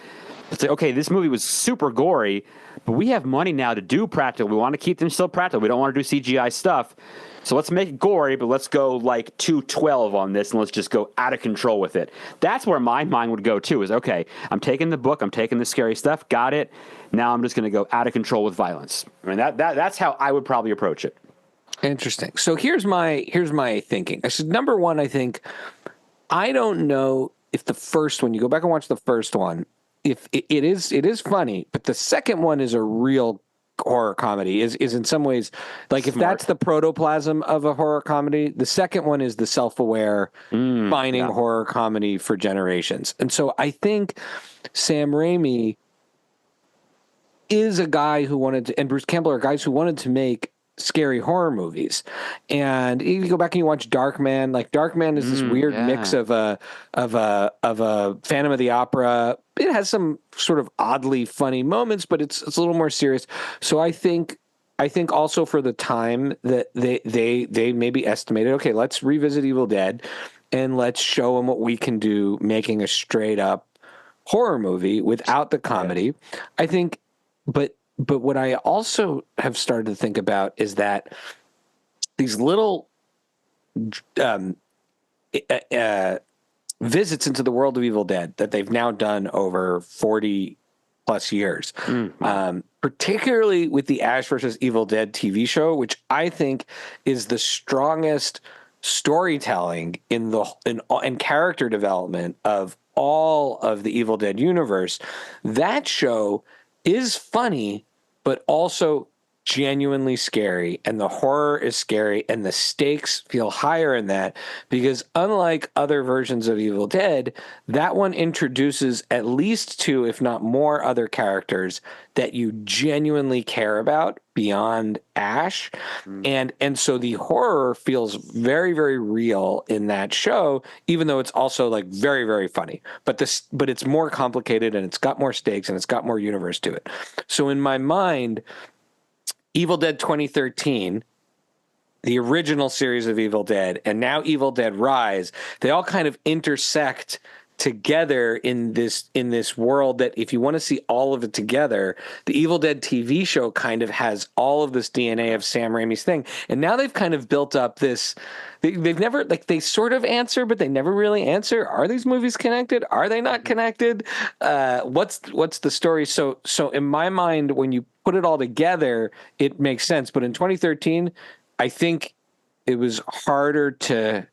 It's like, okay, this movie was super gory, but we have money now to do practical. We want to keep them still practical. We don't want to do CGI stuff. So let's make it gory, but let's go like 212 on this, and let's just go out of control with it. That's where my mind would go too, is, okay, I'm taking the book, I'm taking the scary stuff, got it. Now I'm just going to go out of control with violence. I mean, that's how I would probably approach it. Interesting. So here's my thinking. I said, number one, I think, I don't know if the first one, you go back and watch the first one, if it is funny, but the second one is a real horror comedy, is in some ways, like, smart. If that's the protoplasm of a horror comedy, the second one is the self-aware, defining horror comedy for generations. And so I think Sam Raimi is a guy who wanted to, and Bruce Campbell are guys who wanted to make scary horror movies. And if you go back and you watch Darkman, like, Darkman is this weird mix of a Phantom of the Opera. It has some sort of oddly funny moments, but it's a little more serious. So I think also for the time that they maybe estimated, okay, let's revisit Evil Dead and let's show them what we can do making a straight up horror movie without the comedy. Yeah. I think, but what I also have started to think about is that these little visits into the world of Evil Dead that they've now done over 40 plus years, particularly with the Ash versus Evil Dead TV show, which I think is the strongest storytelling in character development of all of the Evil Dead universe, that show is funny, but also genuinely scary, and the horror is scary, and the stakes feel higher in that, because unlike other versions of Evil Dead, that one introduces at least two, if not more, other characters that you genuinely care about beyond Ash. And so the horror feels very, very real in that show, even though it's also like very, very funny. But it's more complicated, and it's got more stakes, and it's got more universe to it. So in my mind, Evil Dead 2013, the original series of Evil Dead, and now Evil Dead Rise, they all kind of intersect together in this world that, if you want to see all of it together, the Evil Dead TV show kind of has all of this DNA of Sam Raimi's thing. And now they've kind of built up this, they've never, like, they sort of answer, but they never really answer. Are these movies connected? Are they not connected? What's the story? So in my mind, when you put it all together, it makes sense. But in 2013, I think it was harder to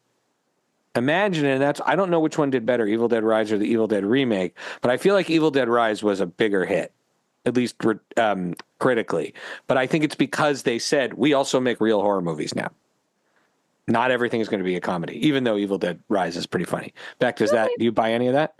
imagine, and I don't know which one did better, Evil Dead Rise or the Evil Dead remake, but I feel like Evil Dead Rise was a bigger hit, at least critically. But I think it's because they said, we also make real horror movies now. Not everything is going to be a comedy, even though Evil Dead Rise is pretty funny. Beck, do you buy any of that?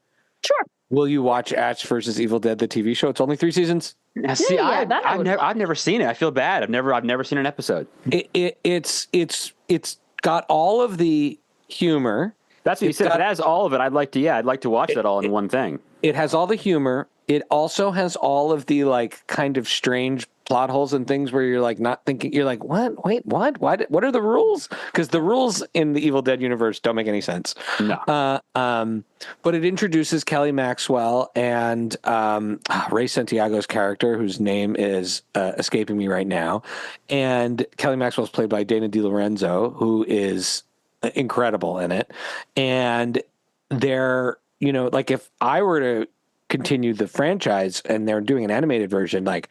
Sure. Will you watch Ash versus Evil Dead, the TV show? It's only 3 seasons. Now, see, I've never seen it. I feel bad. I've never seen an episode. It's got all of the humor. That's what you said. If it has all of it, I'd like to watch that all in one thing. It has all the humor. It also has all of the like kind of strange plot holes and things where you're like not thinking, you're like, what? Wait, what? What are the rules? Because the rules in the Evil Dead universe don't make any sense. No. But it introduces Kelly Maxwell and Ray Santiago's character, whose name is escaping me right now. And Kelly Maxwell is played by Dana DiLorenzo, who is incredible in it. And they're, like, if I were to continue the franchise and they're doing an animated version, like,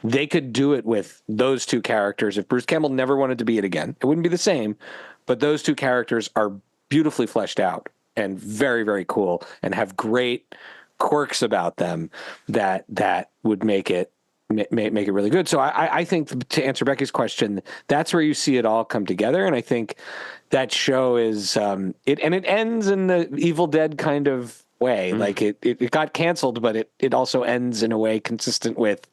they could do it with those two characters. If Bruce Campbell never wanted to be it again, it wouldn't be the same, but those two characters are beautifully fleshed out and very, very cool and have great quirks about them that would make it really good. So I think, to answer Becky's question, that's where you see it all come together. And I think that show is it ends in the Evil Dead kind of way. Like it got canceled, but it also ends in a way consistent with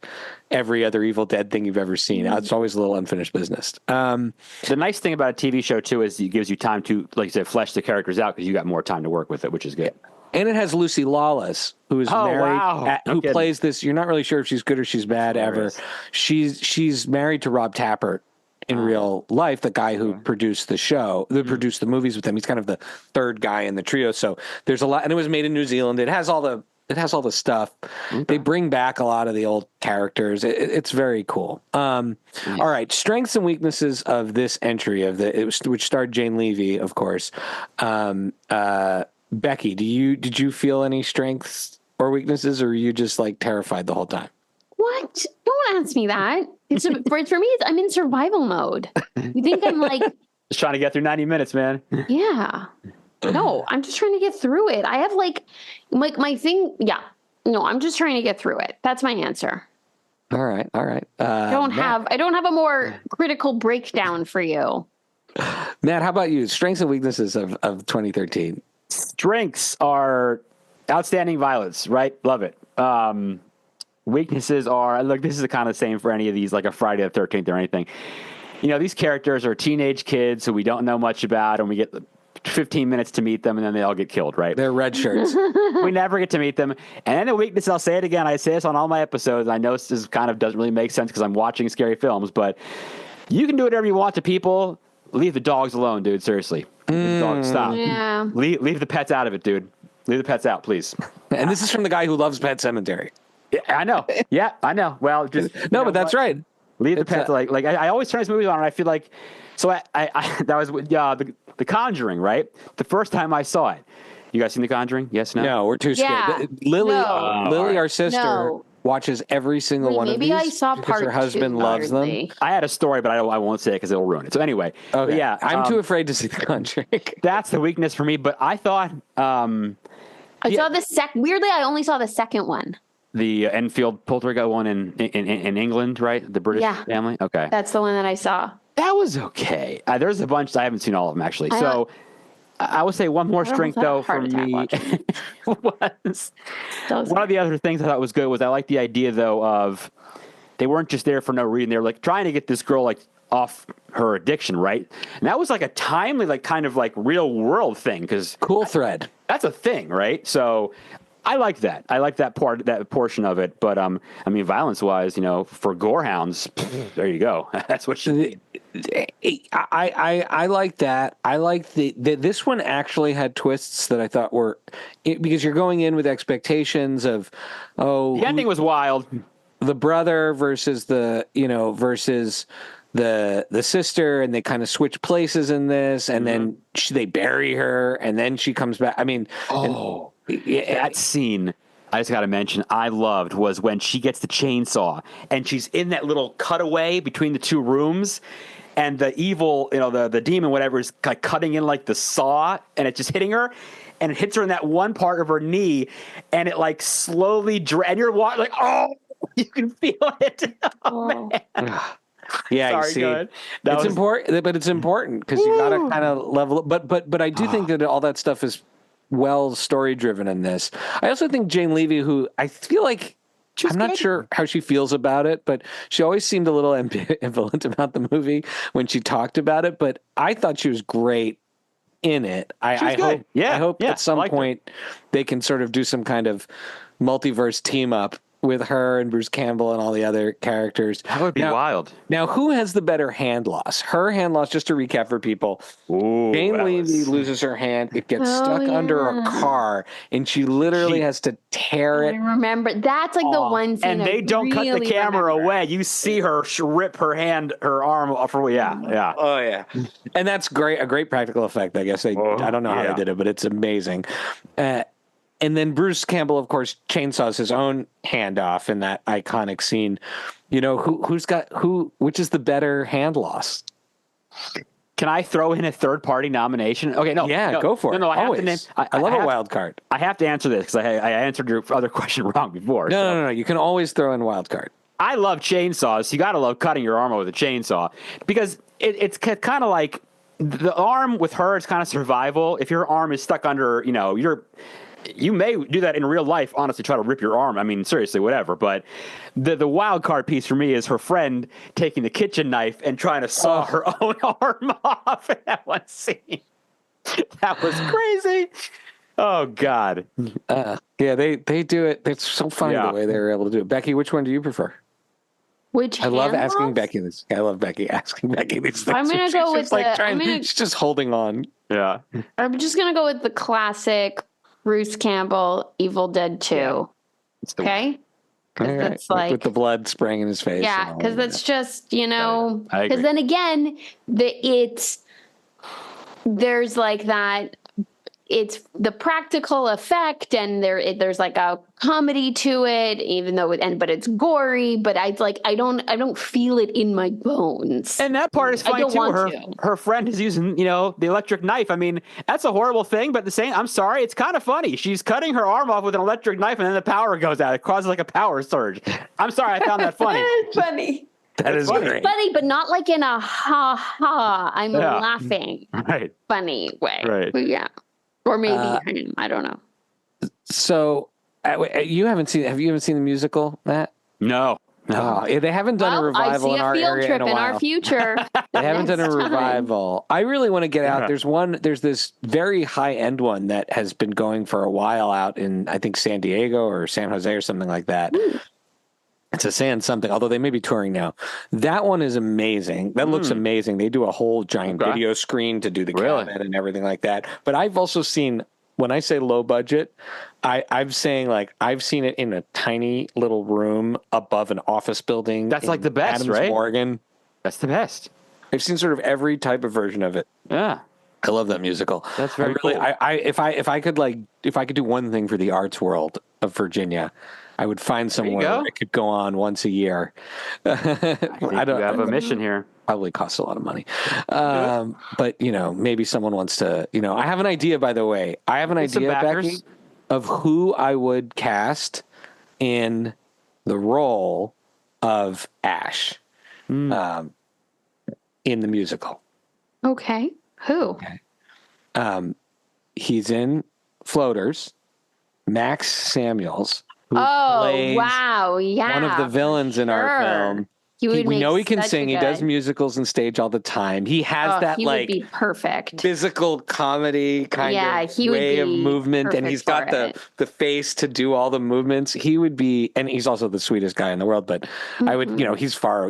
every other Evil Dead thing you've ever seen. It's always a little unfinished business. The nice thing about a TV show too is it gives you time to, like you said, flesh the characters out, because you got more time to work with it, which is good. And it has Lucy Lawless, who is married, who plays this. You're not really sure if she's good or she's bad ever. She's married to Rob Tappert in real life, the guy who produced the show, produced the movies with him. He's kind of the third guy in the trio. So there's a lot, and it was made in New Zealand. It has all the stuff. Okay. They bring back a lot of the old characters. It's very cool. All right, strengths and weaknesses of this entry which starred Jane Levy, of course. Becky, did you feel any strengths or weaknesses, or were you just like terrified the whole time? What? Don't ask me that. For me, I'm in survival mode. You think I'm like just trying to get through 90 minutes, man? Yeah. No, I'm just trying to get through it. I have like my thing. Yeah. No, I'm just trying to get through it. That's my answer. All right. I don't have a more critical breakdown for you. Matt, how about you? Strengths and weaknesses of 2013. Strengths are outstanding violence, right? Love it. Weaknesses are, look, this is the kind of same for any of these, like a Friday the 13th or anything. These characters are teenage kids who we don't know much about, and we get 15 minutes to meet them, and then they all get killed, right? They're red shirts. We never get to meet them. And then the weakness, I'll say it again, I say this on all my episodes, I know this kind of doesn't really make sense because I'm watching scary films, but you can do whatever you want to people. Leave the dogs alone, dude, seriously. Leave the dogs, stop. Yeah. Leave the pets out of it, dude. Leave the pets out, please. And this is from the guy who loves Pet Sematary. Yeah, I know. Yeah, I know. Well, just no, but that's right. Leave the pets. Like I always turn this movie on, and I feel like, so I that was the Conjuring, right? The first time I saw it. You guys seen The Conjuring? Yes, no. No, we're too scared. Yeah. Lily, No. Lily, our sister. No. watches every single one of these. Maybe I saw because part her husband 2, loves them. weirdly. I had a story, but I won't say it because it'll ruin it. So anyway, Okay. but yeah, I'm too afraid to see The Conjuring. that's the weakness for me. But I thought I saw the weirdly, I only saw the second one. the Enfield Poltergeist one in England, right? The British family. Okay, That's the one that I saw. that was okay. There's a bunch. I haven't seen all of them actually. So I would say one more strength though for me was one of the other things I thought was good was I like the idea though of they weren't just there for no reason. They were like trying to get this girl like off her addiction, right? And that was like a timely, like kind of like real world thing because Cool thread. that's a thing, right? So I like that. I like that portion of it. But I mean, violence wise, for gorehounds, there you go. That's what she. I like that. I like this one actually had twists that I thought were because you're going in with expectations of The ending was wild. The brother versus the sister, and they kind of switch places in this, and then they bury her, and then she comes back. I mean, that scene I just got to mention I loved was when she gets the chainsaw and she's in that little cutaway between the two rooms. And the evil, the demon, whatever, is like cutting in like the saw, and it's just hitting her, and it hits her in that one part of her knee, and it like slowly, and you're like, oh, you can feel it. Oh, man. Yeah, sorry, you see, good. It's important, but it's important because you got to kind of level up. But I do think that all that stuff is well story driven in this. I also think Jane Levy, who I feel like. I'm not sure how she feels about it, but she always seemed a little ambivalent about the movie when she talked about it. But I thought she was great in it. I hope at some point they can sort of do some kind of multiverse team up with her and Bruce Campbell and all the other characters. That would be wild. Now, who has the better hand loss? Her hand loss, just to recap for people. Jane Levy loses her hand. It gets stuck under a car, and she literally has to tear it. I remember. That's like the one scene. And they don't cut the camera away. You see her rip her arm off her. Yeah. Oh, yeah. And that's great. A great practical effect, I guess. I don't know how they did it, but it's amazing. And then Bruce Campbell, of course, chainsaws his own hand off in that iconic scene. Which is the better hand loss? Can I throw in a third-party nomination? Okay, no. Yeah, go for it. No, I Always. have to name. I love a wild card. I have to answer this because I answered your other question wrong before. No. You can always throw in wild card. I love chainsaws. You got to love cutting your arm with a chainsaw because it's kind of like the arm with her is kind of survival. If your arm is stuck under, you may do that in real life, honestly, try to rip your arm. I mean, seriously, whatever. But the wild card piece for me is her friend taking the kitchen knife and trying to saw her own arm off in that one scene. That was crazy. Oh, God. Yeah, they do it. It's so funny the way they were able to do it. Becky, which one do you prefer? I love asking Becky this. I love asking Becky these things. I'm going to go with she's just holding on. Yeah. I'm just going to go with the classic Bruce Campbell, Evil Dead 2. Yeah. Okay? Because that's like with the blood spraying in his face. Yeah, because that's just, because then again, there's like that. It's the practical effect, and there's like a comedy to it, even though but it's gory. But I don't feel it in my bones. And that part is funny too. Her friend is using the electric knife. I mean, that's a horrible thing, but I'm sorry, it's kind of funny. She's cutting her arm off with an electric knife, and then the power goes out. It causes like a power surge. I'm sorry, I found that funny. It's funny. That is funny. Funny, but not like in a ha ha. I'm laughing. Right. Funny way. Right. But yeah. Or maybe I don't know. So you haven't seen the musical, Matt? No. They haven't done a revival in our area in a while. I see a field trip in our future. They haven't done a revival. I really want to get out. There's this very high end one that has been going for a while out in I think San Diego or San Jose or something like that. Ooh. It's a San something, although they may be touring now. That one is amazing. That looks amazing. They do a whole giant video screen to do the cabin and everything like that. But I've also seen, when I say low budget, I'm saying like I've seen it in a tiny little room above an office building. That's like the best, Adams, right? Morgan. That's the best. I've seen sort of every type of version of it. Yeah. I love that musical. That's very cool. If I could do one thing for the arts world of Virginia, I would find somewhere go. where it could go on once a year. I think you have a mission here. Probably costs a lot of money. But, maybe someone wants to, I have an idea, by the way. I have an idea, Becky, of who I would cast in the role of Ash in the musical. Okay. Who? Okay. He's in Floaters. Max Samuels. Who plays wow. Yeah. one of the villains in our film. We know he can sing. He does musicals and stage all the time. He has that he would be perfect physical comedy kind of way of movement, and he's got the face to do all the movements. He would be, and he's also the sweetest guy in the world. But I would, he lives far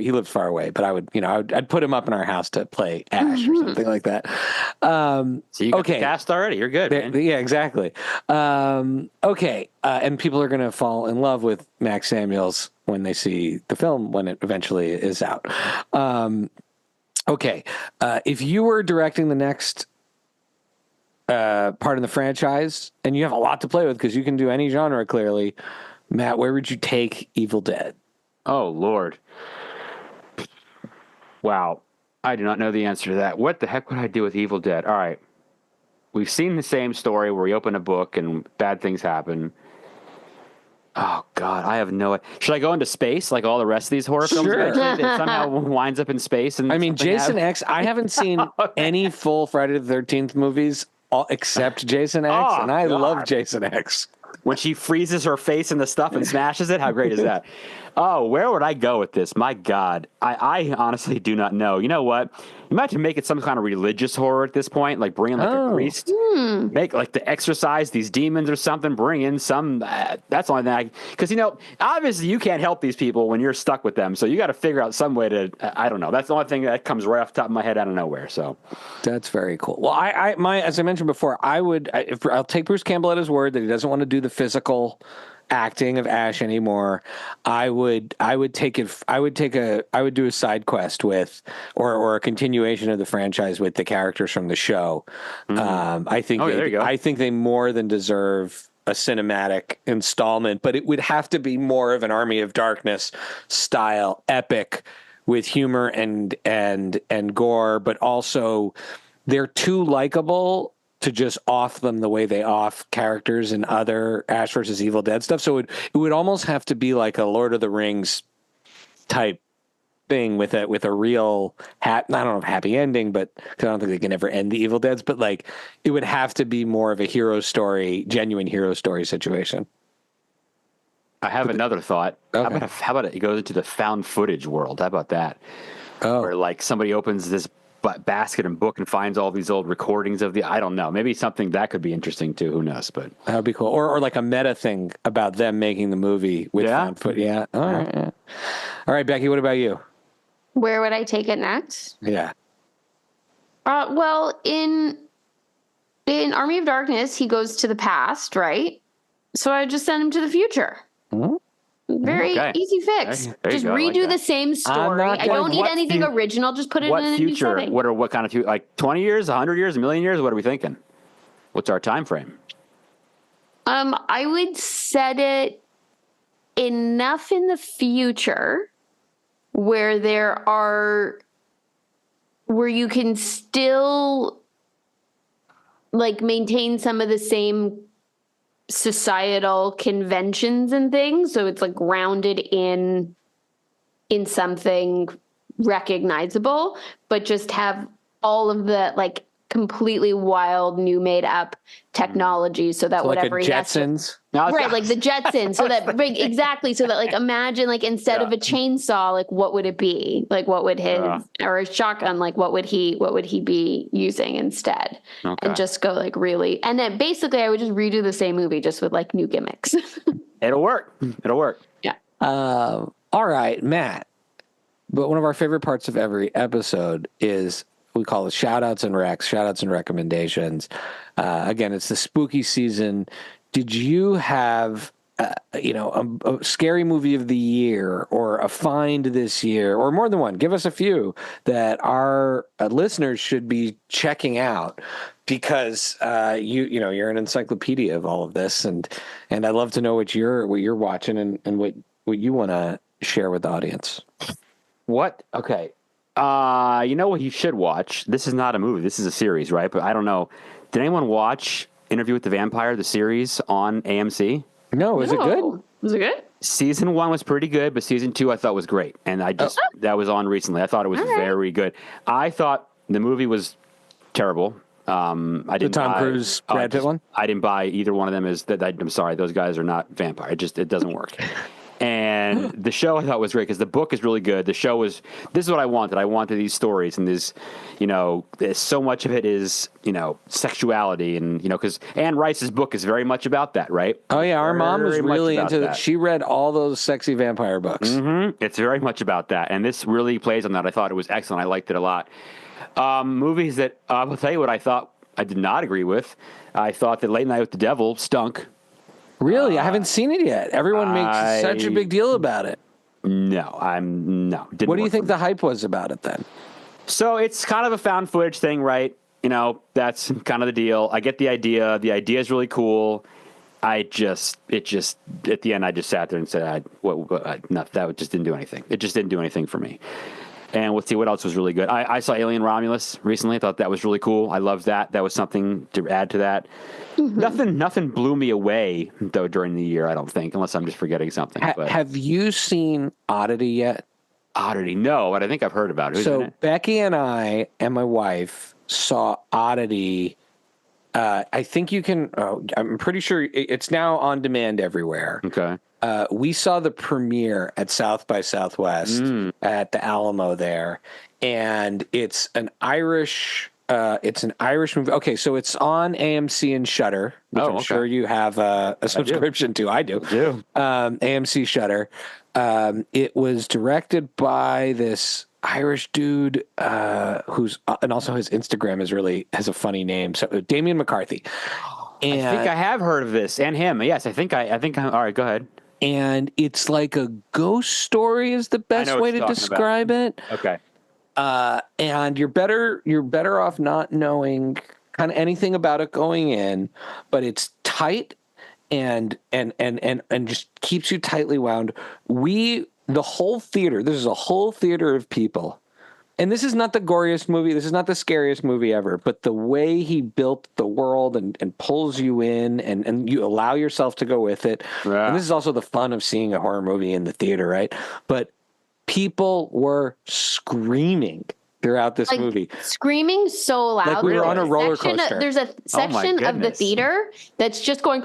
away. But I would, I'd put him up in our house to play Ash or something like that. So you got the cast already. You're good, man. Yeah, exactly. Okay, and people are going to fall in love with Max Samuels when they see the film when it eventually is out. Okay, if you were directing the next part in the franchise, and you have a lot to play with because you can do any genre clearly, Matt, where would you take Evil Dead? Oh, Lord. Wow. I do not know the answer to that. What the heck would I do with Evil Dead? All right. We've seen the same story where we open a book and bad things happen. Oh, God, I have no idea. Should I go into space like all the rest of these horror films? Sure. Eventually? It somehow winds up in space. And I mean, Jason X, I haven't seen any full Friday the 13th movies except Jason X, and I love Jason X. When she freezes her face in the stuff and smashes it, how great is that? Oh, where would I go with this? My God, I honestly do not know. You know what? You might have to make it some kind of religious horror at this point, like bring in like a priest, make like to exorcise these demons or something, bring in some, that's the only thing because obviously you can't help these people when you're stuck with them. So you got to figure out some way to, I don't know. That's the only thing that comes right off the top of my head out of nowhere. So that's very cool. Well, as I mentioned before, I'll take Bruce Campbell at his word that he doesn't want to do the physical acting of Ash anymore. I would do a side quest with, or a continuation of the franchise with the characters from the show. I think they more than deserve a cinematic installment, but it would have to be more of an Army of Darkness style epic with humor and gore, but also they're too likable to just off them the way they off characters in other Ash versus Evil Dead stuff. So it would almost have to be like a Lord of the Rings type thing with a real I don't know if happy ending, but cause I don't think they can ever end the Evil Deads, but like it would have to be more of a hero story, genuine hero story situation. I have another thought. Okay. How about it goes into the found footage world? How about that? Oh, where like somebody opens this basket and book and finds all these old recordings of I don't know, maybe something that could be interesting too. Who knows? But that would be cool. Or like a meta thing about them making the movie with found footage. Yeah. All right. Yeah. All right, Becky, what about you? Where would I take it next? Yeah. Well, in Army of Darkness, he goes to the past, right? So I just send him to the future. Mm-hmm. Very easy fix. Just redo the same story. I don't need anything original. Just put it in a new setting. What kind of future? Like 20 years, 100 years, a million years? What are we thinking? What's our time frame? I would set it enough in the future where you can still like maintain some of the same societal conventions and things, so it's like grounded in something recognizable, but just have all of the like completely wild new made up technology, so that whatever like Jetsons, right, like the Jetsons, so that exactly, so that like imagine like instead of a chainsaw, like what would it be? Like what would his or a shotgun? Like what would he be using instead? And just go like really, and then basically I would just redo the same movie just with like new gimmicks. It'll work. Yeah. All right, Matt. But one of our favorite parts of every episode is we call it shout outs and recommendations. Again, it's the spooky season. Did you have a scary movie of the year or a find this year or more than one, give us a few that our listeners should be checking out because you're an encyclopedia of all of this, and I'd love to know what you're watching and what you want to share with the audience. What? Okay. You know what you should watch? This is not a movie. This is a series, right? But I don't know. Did anyone watch Interview with the Vampire, the series on AMC? No, is it good? Was it good? Season 1 was pretty good, but season 2 I thought was great. And that was on recently. I thought it was very good. I thought the movie was terrible. I didn't the Tom Cruise Brad Pitt one? I didn't buy either one of them. I'm sorry, those guys are not vampire. It doesn't work. And the show I thought was great because the book is really good. The show this is what I wanted. I wanted these stories, and so much of it is, sexuality, and, because Anne Rice's book is very much about that, right? Oh yeah, our mom was Very really much about into that. She read all those sexy vampire books. Mm-hmm. It's very much about that, and this really plays on that. I thought it was excellent. I liked it a lot. Movies that I will tell you what I thought I did not agree with. I thought that Late Night with the Devil stunk. Really? I haven't seen it yet. Everyone makes such a big deal about it. No. What do you think the hype was about it then? So it's kind of a found footage thing, right? That's kind of the deal. I get the idea. The idea is really cool. It just at the end, I just sat there and said, that just didn't do anything. It just didn't do anything for me. And let's see what else was really good. I saw Alien Romulus recently. I thought that was really cool. I loved that. That was something to add to that. Mm-hmm. Nothing blew me away though during the year. I don't think, unless I'm just forgetting something. Have you seen Oddity yet? Oddity, no, but I think I've heard about it. Who's in it? Becky and I and my wife saw Oddity. I think you can. I'm pretty sure it's now on demand everywhere. Okay. We saw the premiere at South by Southwest at the Alamo there, and it's an Irish movie. Okay, so it's on AMC and Shudder, which I'm sure you have a subscription to. I do. AMC Shudder. It was directed by this Irish dude who's and also his Instagram has a funny name. So Damien McCarthy. And I think I have heard of this and him. Yes, I think I'm all right. Go ahead. And it's like a ghost story is the best way to describe it. Okay. And you're better off not knowing kind of anything about it going in, but it's tight and just keeps you tightly wound. The whole theater, this is a whole theater of people. And this is not the goriest movie. This is not the scariest movie ever. But the way he built the world and pulls you in and you allow yourself to go with it. Yeah. And this is also the fun of seeing a horror movie in the theater, right? But people were screaming throughout this movie. Screaming so loud. Like we were on a roller coaster. There's a section of the theater that's just going,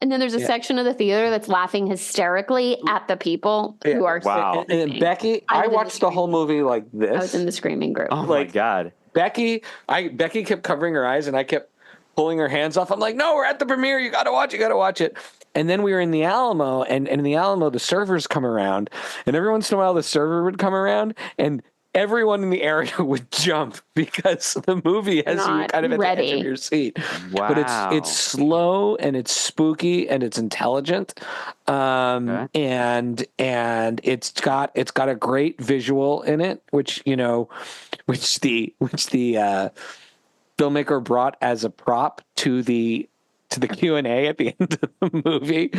and then there's a section of the theater that's laughing hysterically at the people who are And then Becky, I watched the whole movie like this. I was in the screaming group. Oh my God. Becky kept covering her eyes and I kept pulling her hands off. I'm like, no, we're at the premiere. You got to watch it. And then we were in the Alamo and in the Alamo, the servers come around and every once in a while the server would come around and everyone in the area would jump because the movie has you kind of at the edge of your seat. Wow. But it's slow and it's spooky and it's intelligent. And it's got a great visual in it, which the filmmaker brought as a prop to the Q&A at the end of the movie,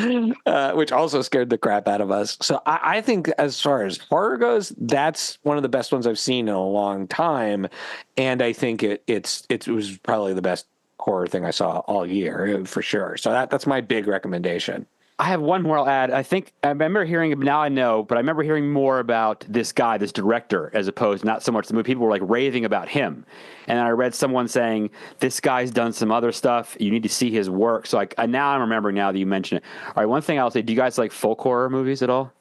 which also scared the crap out of us. So I think as far as horror goes, that's one of the best ones I've seen in a long time. And I think it was probably the best horror thing I saw all year for sure. So that's my big recommendation. I have one more I'll add. I remember hearing, now I know, but I remember hearing more about this guy, this director, as opposed not so much the movie. People were like raving about him. And I read someone saying, this guy's done some other stuff. You need to see his work. So now I'm remembering now that you mention it. All right, one thing I'll say, do you guys like folk horror movies at all?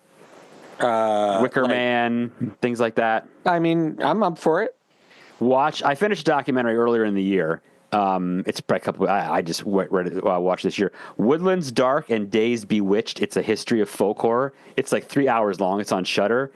Wicker Man, things like that? I mean, I'm up for it. I finished a documentary earlier in the year. It's probably a couple. I just watched this year. Woodlands Dark and Days Bewitched. It's a history of folk horror. It's like 3 hours long. It's on Shudder,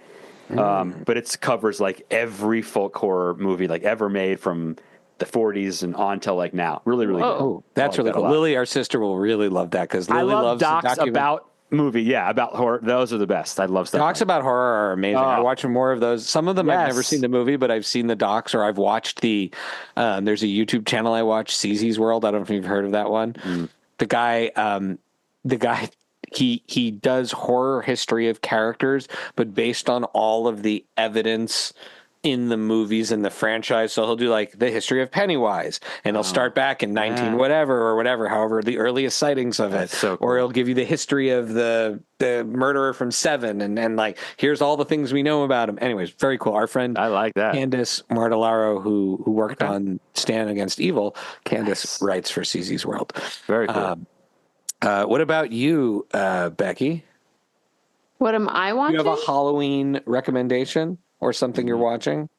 but it covers like every folk horror movie like ever made from the 40s and on till like now. Really, really good. Oh, that's I like really that a cool. lot. Lily, our sister, will really love that because I Lily love loves docs the about about horror. Those are the best. I love stuff. Docs like about horror are amazing. I Oh. watch more of those. Some of them I've never Yes. seen the movie, but I've seen the docs or I've watched the. There's a YouTube channel I watch, CZ's World. I don't know if you've heard of that one. The guy, he does horror history of characters, but based on all of the evidence in the movies and the franchise. So he'll do like the history of Pennywise, and he'll start back in 19 whatever or whatever, however the earliest sightings of it. So cool. Or he'll give you the history of the murderer from Seven, and like here's all the things we know about him. Anyways, very cool. Our friend I like that. Candace Martellaro, who worked on Stand Against Evil, Candace writes for CZ's World. Very cool. What about you, Becky? What am I Do watching? you have a Halloween recommendation or something you're watching?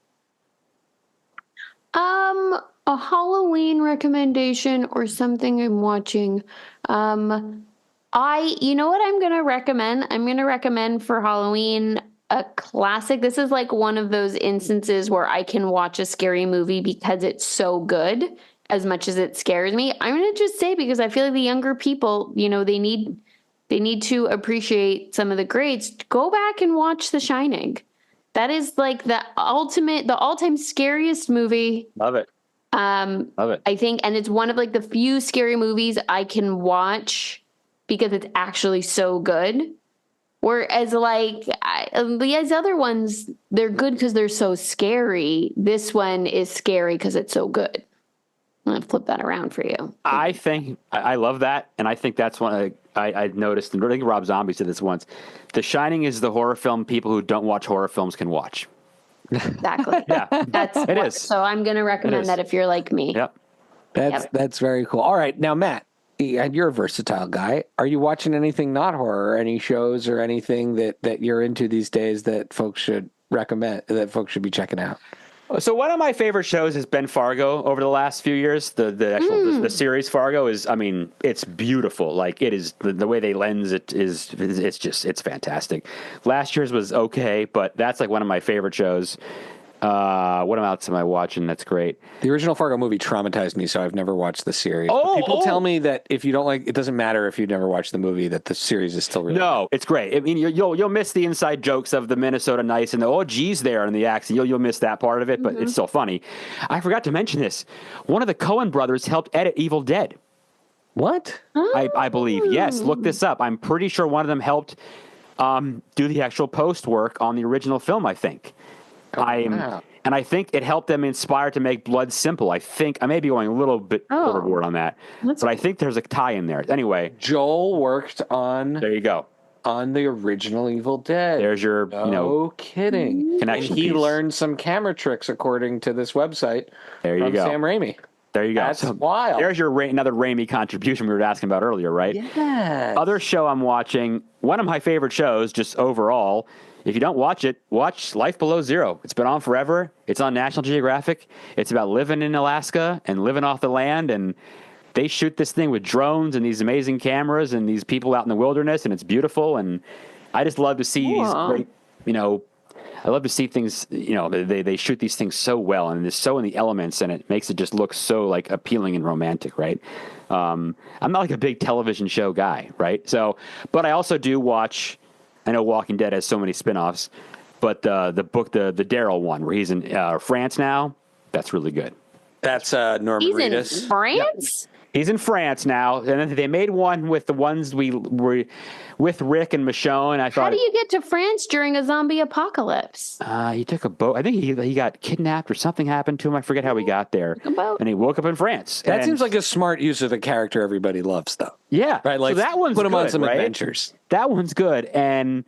A Halloween recommendation or something I'm watching. You know what I'm going to recommend? I'm going to recommend for Halloween a classic. This is like one of those instances where I can watch a scary movie because it's so good as much as it scares me. I'm going to just say, because I feel like the younger people, they need to appreciate some of the greats. Go back and watch The Shining. That is like the all-time scariest movie. Love it. Love it. I think, and it's one of like the few scary movies I can watch because it's actually so good. Whereas these other ones, they're good because they're so scary. This one is scary because it's so good. I'm going to flip that around for you. I think I love that, and I think that's one I noticed, and I think Rob Zombie said this once. The Shining is the horror film people who don't watch horror films can watch. Exactly. Yeah, it is. So I'm going to recommend that if you're like me. Yep. That's very cool. All right, now Matt, you're a versatile guy. Are you watching anything not horror, any shows or anything that you're into these days that folks should recommend, that folks should be checking out? So one of my favorite shows has been Fargo over the last few years. The series Fargo is, it's beautiful. Like it is the way they lens it is, it's fantastic. Last year's was okay, but that's like one of my favorite shows. What else am I watching? That's great. The original Fargo movie traumatized me, so I've never watched the series. But people tell me that if you don't like, it doesn't matter if you've never watched the movie, that the series is still really good. It's great. I mean, you'll miss the inside jokes of the Minnesota Nice and the G's there and the accent. You'll miss that part of it, but it's still funny. I forgot to mention this. One of the Coen brothers helped edit Evil Dead. What? I believe. Yes, look this up. I'm pretty sure one of them helped do the actual post work on the original film, I think. And I think it helped them inspire to make Blood Simple. I think I may be going a little bit overboard on that, but I think there's a tie in there. Anyway, Joel worked on. There you go. On the original Evil Dead. There's your, no kidding. Connection. And he learned some camera tricks according to this website. There you go. Sam Raimi. There you go. That's wild. There's your another Raimi contribution we were asking about earlier, right? Yes. Other show I'm watching, one of my favorite shows, just overall. If you don't watch it, watch Life Below Zero. It's been on forever. It's on National Geographic. It's about living in Alaska and living off the land. And they shoot this thing with drones and these amazing cameras and these people out in the wilderness. And it's beautiful. And I just love to see these great, I love to see things, they shoot these things so well. And it's so in the elements. And it makes it just look so like appealing and romantic, right? I'm not like a big television show guy, right? So, but I also do watch... I know Walking Dead has so many spinoffs, but the book, the Daryl one, where he's in France now, that's really good. That's Norman Reedus. He's in France? Yep. He's in France now, and then they made one with the ones we were with Rick and Michonne. How do you get to France during a zombie apocalypse? He took a boat. I think he got kidnapped or something happened to him. I forget how he got there. And he woke up in France. That seems like a smart use of a character everybody loves, though. Yeah, right. Like so that one's put him good, on some right? adventures. That one's good, and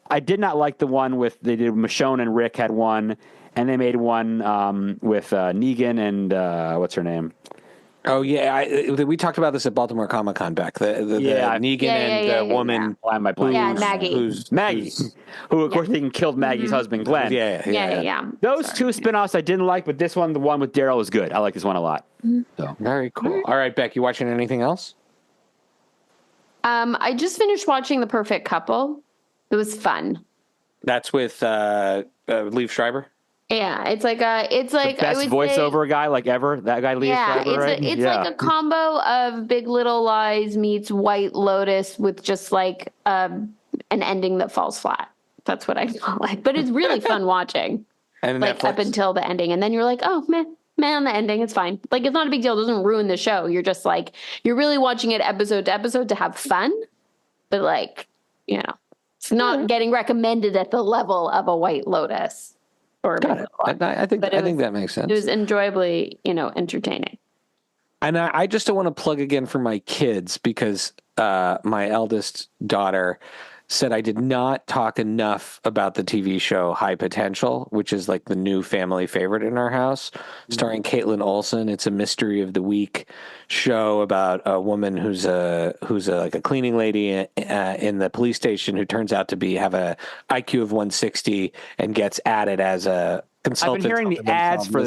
I did not like the one with they did Michonne and Rick had one, and they made one with Negan and what's her name. Oh yeah, we talked about this at Baltimore Comic Con back. The Negan and the woman. Why am I blanking? Yeah, Maggie. Who's Maggie? Who of course they killed Maggie's husband Glenn. Yeah. Those two spinoffs I didn't like, but this one, the one with Daryl, is good. I like this one a lot. So very cool. All right, Beck, you watching anything else? I just finished watching The Perfect Couple. It was fun. That's with Liev Schreiber. Yeah, it's like The I best would voiceover say, guy like ever. That guy, Liev yeah, Schreiber, right? it's like a combo of Big Little Lies meets White Lotus with just like an ending that falls flat. That's what I call it. But it's really fun watching. And Like Netflix. up until the ending, and then you're like, oh man, on the ending, it's fine. Like it's not a big deal. It doesn't ruin the show. You're just like you're really watching it episode to episode to have fun, but like it's not getting recommended at the level of a White Lotus or a Big Got it. Little Lies. I think that makes sense. It was enjoyably entertaining. And I just don't want to plug again for my kids because my eldest daughter said I did not talk enough about the TV show High Potential, which is like the new family favorite in our house, starring Caitlin Olsen. It's a mystery of the week show about a woman who's like a cleaning lady in the police station who turns out to have a IQ of 160 and gets added as a consultant. I've been hearing the ads for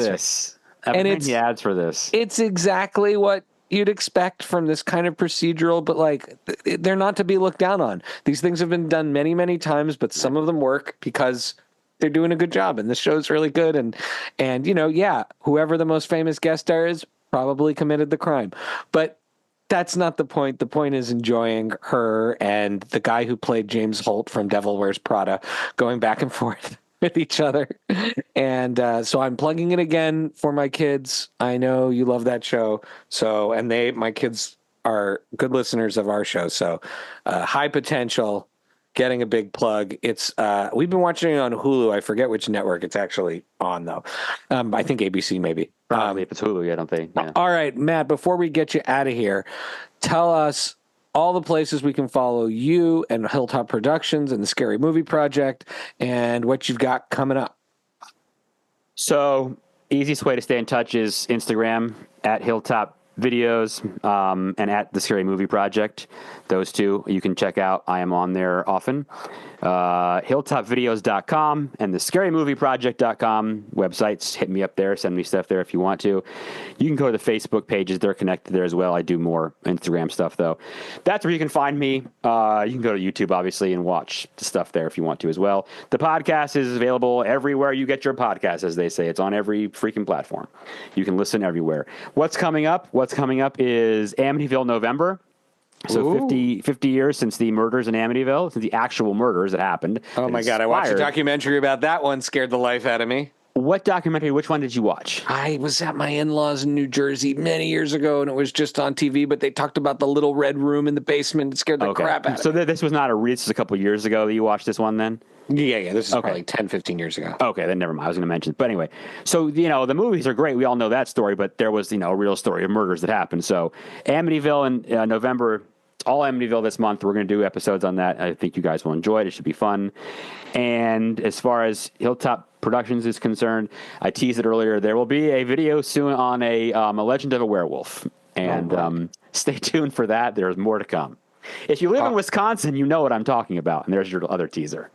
this. It's exactly what you'd expect from this kind of procedural, but like they're not to be looked down on. These things have been done many, many times, but some of them work because they're doing a good job, and this show's really good. And whoever the most famous guest star is probably committed the crime, but that's not the point. The point is enjoying her and the guy who played James Holt from Devil Wears Prada going back and forth with each other. And so I'm plugging it again for my kids. I know you love that show. And my kids are good listeners of our show. So High Potential, getting a big plug. It's we've been watching it on Hulu. I forget which network it's actually on though. I think ABC maybe. Probably if it's Hulu, I don't think. Yeah. All right, Matt, before we get you out of here, tell us all the places we can follow you and Hilltop Productions and the Scary Movie Project and what you've got coming up. So easiest way to stay in touch is Instagram at Hilltop Videos and at the Scary Movie Project. Those two you can check out. I am on there often. Hilltopvideos.com and the scarymovieproject.com websites. Hit me up there. Send me stuff there if you want to. You can go to the Facebook pages. They're connected there as well. I do more Instagram stuff, though. That's where you can find me. You can go to YouTube, obviously, and watch the stuff there if you want to as well. The podcast is available everywhere you get your podcast, as they say. It's on every freaking platform. You can listen everywhere. What's coming up? What's coming up is Amityville November. So 50 years since the murders in Amityville, since the actual murders that happened. Oh, my God. I watched a documentary about that one. Scared the life out of me. What documentary? Which one did you watch? I was at my in-laws in New Jersey many years ago, and it was just on TV, but they talked about the little red room in the basement. It scared the crap out of me. So this was not this was a couple years ago that you watched this one then? Yeah. This is probably 10, 15 years ago. Okay, then never mind. I was going to mention it. But anyway, so, the movies are great. We all know that story, but there was, a real story of murders that happened. So Amityville in November, all Amityville this month. We're going to do episodes on that. I think you guys will enjoy it. It should be fun. And as far as Hilltop Productions is concerned, I teased it earlier. There will be a video soon on a Legend of a Werewolf. And stay tuned for that. There's more to come. If you live in Wisconsin, you know what I'm talking about. And there's your other teaser.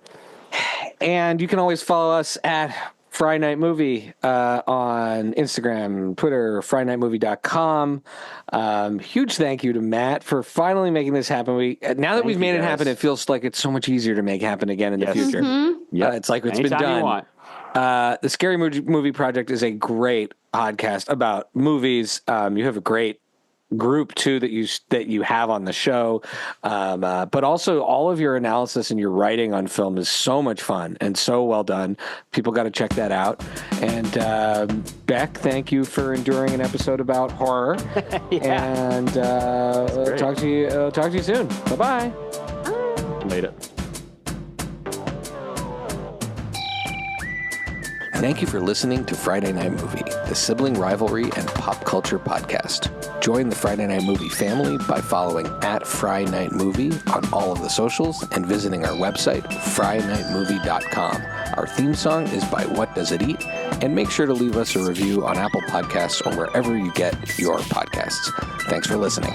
And you can always follow us at Friday Night Movie on Instagram, Twitter, FridayNightMovie.com. Huge thank you to Matt for finally making this happen. Now that we've made it happen, it feels like it's so much easier to make happen again in the future. Mm-hmm. It's like it's Anytime been done. you want. The Scary Movie Project is a great podcast about movies. You have a great group too that you have on the show, but also all of your analysis and your writing on film is so much fun and so well done. People got to check that out. And Beck, thank you for enduring an episode about horror. And talk to you soon. Bye. Later. Thank you for listening to Friday Night Movie, the sibling rivalry and pop culture podcast. Join the Friday Night Movie family by following at Fry Night Movie on all of the socials and visiting our website, FryNightMovie.com. Our theme song is by What Does It Eat? And make sure to leave us a review on Apple Podcasts or wherever you get your podcasts. Thanks for listening.